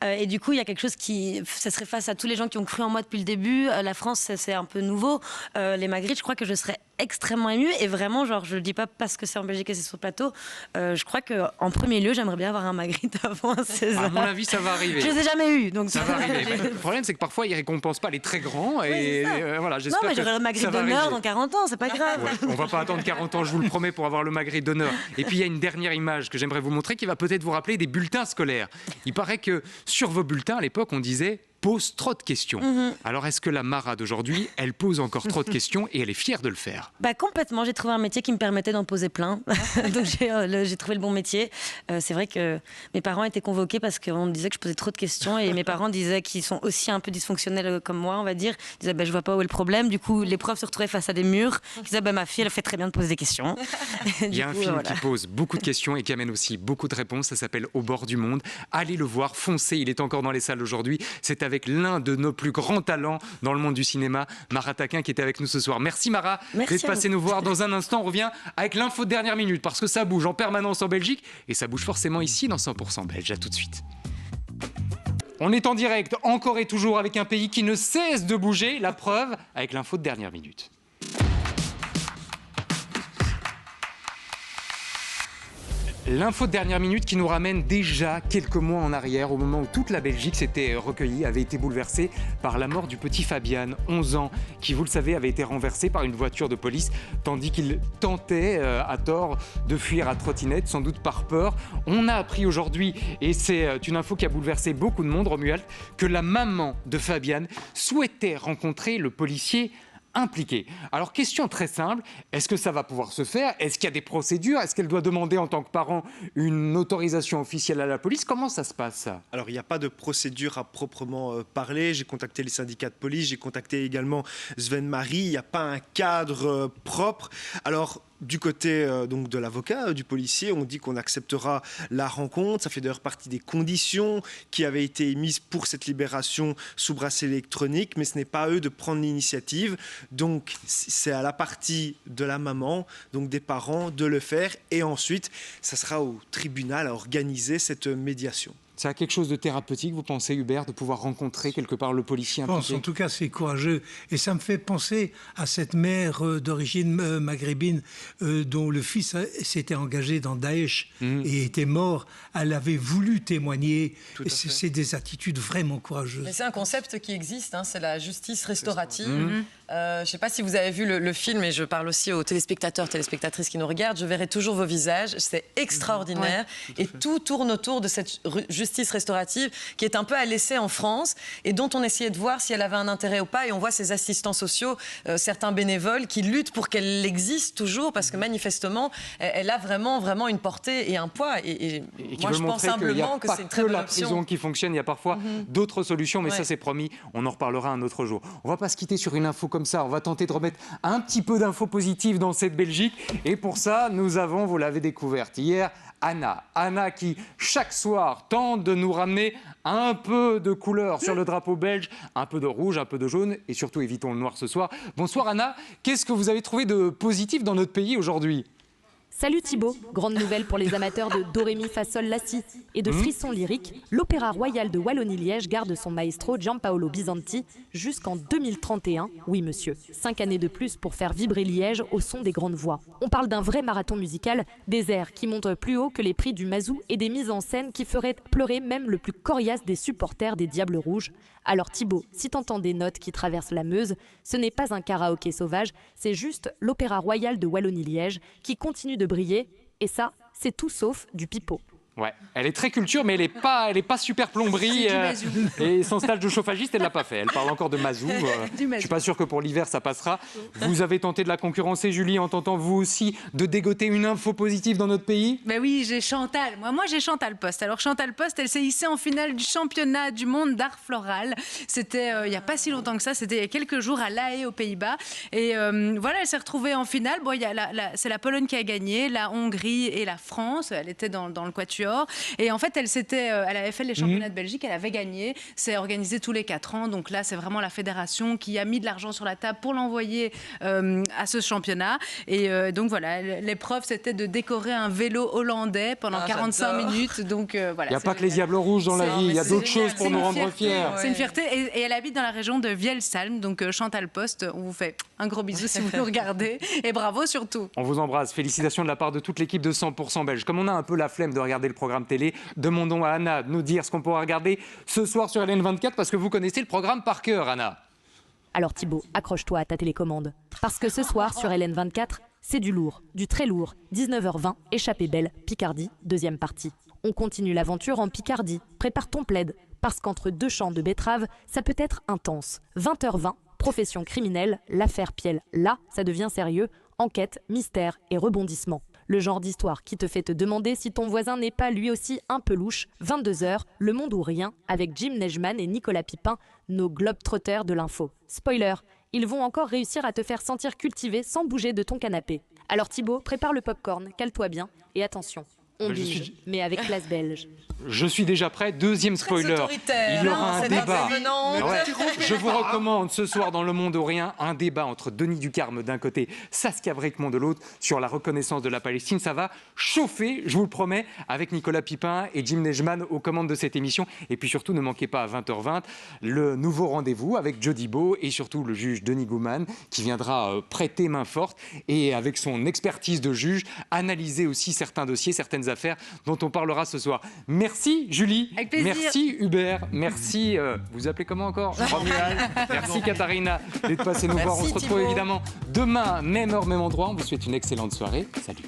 [SPEAKER 18] Et du coup, il y a quelque chose ça serait face à tous les gens qui ont cru en moi depuis le début. La France, c'est un peu nouveau. Les Magritte, je crois que je serais extrêmement émue, et vraiment, genre, je le dis pas parce que c'est en Belgique et c'est sur le plateau. Je crois qu'en premier lieu, j'aimerais bien avoir un Magritte avant un César.
[SPEAKER 1] À mon avis, ça va arriver.
[SPEAKER 18] Je les ai jamais eu, donc
[SPEAKER 1] ça va arriver. Le problème, c'est que parfois, ils récompensent pas les très grands, et voilà, j'espère que
[SPEAKER 18] non, mais j'aurai le Magritte d'honneur dans 40 ans, c'est pas grave.
[SPEAKER 1] Ouais, on va pas attendre 40 ans, je vous le promets, pour avoir le Magritte d'honneur. Et puis, il y a une dernière image que j'aimerais vous montrer qui va peut-être vous rappeler des bulletins scolaires. Il paraît que sur vos bulletins, à l'époque, on disait pose trop de questions. Alors, est-ce que la Mara d'aujourd'hui, elle pose encore trop de questions et elle est fière de le faire?
[SPEAKER 18] Complètement. J'ai trouvé un métier qui me permettait d'en poser plein. Donc, j'ai trouvé le bon métier. C'est vrai que mes parents étaient convoqués parce qu'on me disait que je posais trop de questions, et mes parents disaient qu'ils sont aussi un peu dysfonctionnels comme moi, on va dire. Ils disaient, je vois pas où est le problème. Du coup, les profs se retrouvaient face à des murs. Ils disaient, ma fille, elle fait très bien de poser des questions.
[SPEAKER 1] Il y a un film qui pose beaucoup de questions et qui amène aussi beaucoup de réponses. Ça s'appelle Au bord du monde. Allez le voir, foncez. Il est encore dans les salles aujourd'hui. C'est avec l'un de nos plus grands talents dans le monde du cinéma, Mara Taquin, qui était avec nous ce soir. Merci Mara d'être passée nous voir. Dans un instant, on revient avec l'info de dernière minute, parce que ça bouge en permanence en Belgique, et ça bouge forcément ici dans 100% Belge. À tout de suite. On est en direct, encore et toujours, avec un pays qui ne cesse de bouger. La preuve, avec l'info de dernière minute. L'info de dernière minute qui nous ramène déjà quelques mois en arrière, au moment où toute la Belgique s'était recueillie, avait été bouleversée par la mort du petit Fabian, 11 ans, qui, vous le savez, avait été renversé par une voiture de police, tandis qu'il tentait, à tort, de fuir à trottinette, sans doute par peur. On a appris aujourd'hui, et c'est une info qui a bouleversé beaucoup de monde, Romuald, que la maman de Fabian souhaitait rencontrer le policier impliquée. Alors, question très simple, est-ce que ça va pouvoir se faire? Est-ce qu'il y a des procédures? Est-ce qu'elle doit demander en tant que parent une autorisation officielle à la police? Comment ça se passe, ça?
[SPEAKER 7] Alors, il n'y a pas de procédure à proprement parler. J'ai contacté les syndicats de police, j'ai contacté également Sven Marie. Il n'y a pas un cadre propre. Alors, du côté donc de l'avocat, du policier, on dit qu'on acceptera la rencontre. Ça fait d'ailleurs partie des conditions qui avaient été émises pour cette libération sous bracelet électronique, mais ce n'est pas à eux de prendre l'initiative. Donc c'est à la partie de la maman, donc des parents, de le faire. Et ensuite, ça sera au tribunal à organiser cette médiation.
[SPEAKER 1] Ça a quelque chose de thérapeutique, vous pensez, Hubert, de pouvoir rencontrer quelque part le policier impliqué?
[SPEAKER 10] Je pense, en tout cas, c'est courageux. Et ça me fait penser à cette mère d'origine maghrébine dont le fils s'était engagé dans Daesh et était mort. Elle avait voulu témoigner. Et c'est des attitudes vraiment courageuses.
[SPEAKER 8] Mais c'est un concept qui existe, hein, c'est la justice restaurative. Je ne sais pas si vous avez vu le film, et je parle aussi aux téléspectateurs, téléspectatrices qui nous regardent. Je verrai toujours vos visages. C'est extraordinaire. Et tout tourne autour de cette justice restaurative qui est un peu à l'essai en France et dont on essayait de voir si elle avait un intérêt ou pas. Et on voit ces assistants sociaux, certains bénévoles qui luttent pour qu'elle existe toujours parce que manifestement, elle a vraiment une portée et un poids. Et moi, je pense humblement que c'est une très bonne option.
[SPEAKER 1] Il n'y a pas que la prison qui fonctionne, il y a parfois d'autres solutions, mais ça, c'est promis. On en reparlera un autre jour. On ne va pas se quitter sur une info comme ça. On va tenter de remettre un petit peu d'infos positives dans cette Belgique. Et pour ça, nous avons, vous l'avez découverte hier, Anna qui, chaque soir, tente de nous ramener un peu de couleur sur le drapeau belge, un peu de rouge, un peu de jaune, et surtout évitons le noir ce soir. Bonsoir Anna, qu'est-ce que vous avez trouvé de positif dans notre pays aujourd'hui ?
[SPEAKER 19] Salut Thibaut, grande nouvelle pour les amateurs de Do, Ré, Mi, Fa, Sol, La, Si et de frissons lyriques, l'Opéra Royal de Wallonie-Liège garde son maestro Giampaolo Bisanti jusqu'en 2031. Oui monsieur, 5 années de plus pour faire vibrer Liège au son des grandes voix. On parle d'un vrai marathon musical, des airs qui montent plus haut que les prix du Mazou et des mises en scène qui feraient pleurer même le plus coriace des supporters des Diables Rouges. Alors Thibaut, si t'entends des notes qui traversent la Meuse, ce n'est pas un karaoké sauvage, c'est juste l'Opéra Royal de Wallonie-Liège qui continue de briller, et ça, c'est tout sauf du pipeau.
[SPEAKER 1] Ouais, elle est très culture, mais elle est pas super plomberie. Et son stage de chauffagiste, elle l'a pas fait. Elle parle encore de Mazou. Je suis pas sûr que pour l'hiver, ça passera. Vous avez tenté de la concurrencer, Julie, en tentant vous aussi de dégoter une info positive dans notre pays.
[SPEAKER 9] Ben oui, j'ai Chantal. Moi, j'ai Chantal Post. Alors Chantal Post, elle s'est hissée en finale du championnat du monde d'art floral. C'était il y a pas si longtemps que ça. C'était il y a quelques jours à La Haye, aux Pays-Bas. Et voilà, elle s'est retrouvée en finale. Bon, c'est la Pologne qui a gagné, la Hongrie et la France. Elle était dans le quatuor. Et en fait, elle avait fait les championnats de Belgique, elle avait gagné. C'est organisé tous les 4 ans. Donc là, c'est vraiment la fédération qui a mis de l'argent sur la table pour l'envoyer à ce championnat. Et donc voilà, l'épreuve, c'était de décorer un vélo hollandais pendant 45 minutes. Donc voilà.
[SPEAKER 1] Il n'y a pas que les Diables Rouges dans la vie, il y a d'autres choses pour nous rendre fiers.
[SPEAKER 9] C'est une fierté. Et elle habite dans la région de Vielsalm. Donc Chantal Post, on vous fait un gros bisou si vous nous regardez. Et bravo surtout.
[SPEAKER 1] On vous embrasse. Félicitations de la part de toute l'équipe de 100% Belge. Comme on a un peu la flemme de regarder le programme télé, demandons à Anna de nous dire ce qu'on pourra regarder ce soir sur LN24 parce que vous connaissez le programme par cœur, Anna.
[SPEAKER 19] Alors Thibaut, accroche-toi à ta télécommande. Parce que ce soir sur LN24, c'est du lourd, du très lourd. 19h20, Échappée belle, Picardie, deuxième partie. On continue l'aventure en Picardie. Prépare ton plaid, parce qu'entre 2 champs de betteraves, ça peut être intense. 20h20, profession criminelle, l'affaire Piel. Là, ça devient sérieux. Enquête, mystère et rebondissement. Le genre d'histoire qui te fait te demander si ton voisin n'est pas lui aussi un peu louche. 22h, Le Monde ou Rien, avec Jim Neijman et Nicolas Pipin, nos globetrotters de l'info. Spoiler, ils vont encore réussir à te faire sentir cultivé sans bouger de ton canapé. Alors Thibaut, prépare le popcorn, cale-toi bien et attention. On binge, mais avec classe belge.
[SPEAKER 1] Je suis déjà prêt. Deuxième spoiler. Il y aura un débat. Ouais. Je vous recommande ce soir dans Le Monde ou Rien un débat entre Denis Ducarme d'un côté, Saskia Brikmont de l'autre sur la reconnaissance de la Palestine. Ça va chauffer, je vous le promets, avec Nicolas Pipin et Jim Neijman aux commandes de cette émission. Et puis surtout, ne manquez pas à 20h20 le nouveau rendez-vous avec Jody Beau et surtout le juge Denis Gouman qui viendra prêter main forte et avec son expertise de juge analyser aussi certains dossiers, certaines affaires dont on parlera ce soir. Merci Julie,
[SPEAKER 9] avec plaisir.
[SPEAKER 1] Merci Hubert, merci, vous appelez comment encore Romuald. Merci Katharina d'être passée nous voir. On se retrouve évidemment demain, même heure, même endroit. On vous souhaite une excellente soirée. Salut.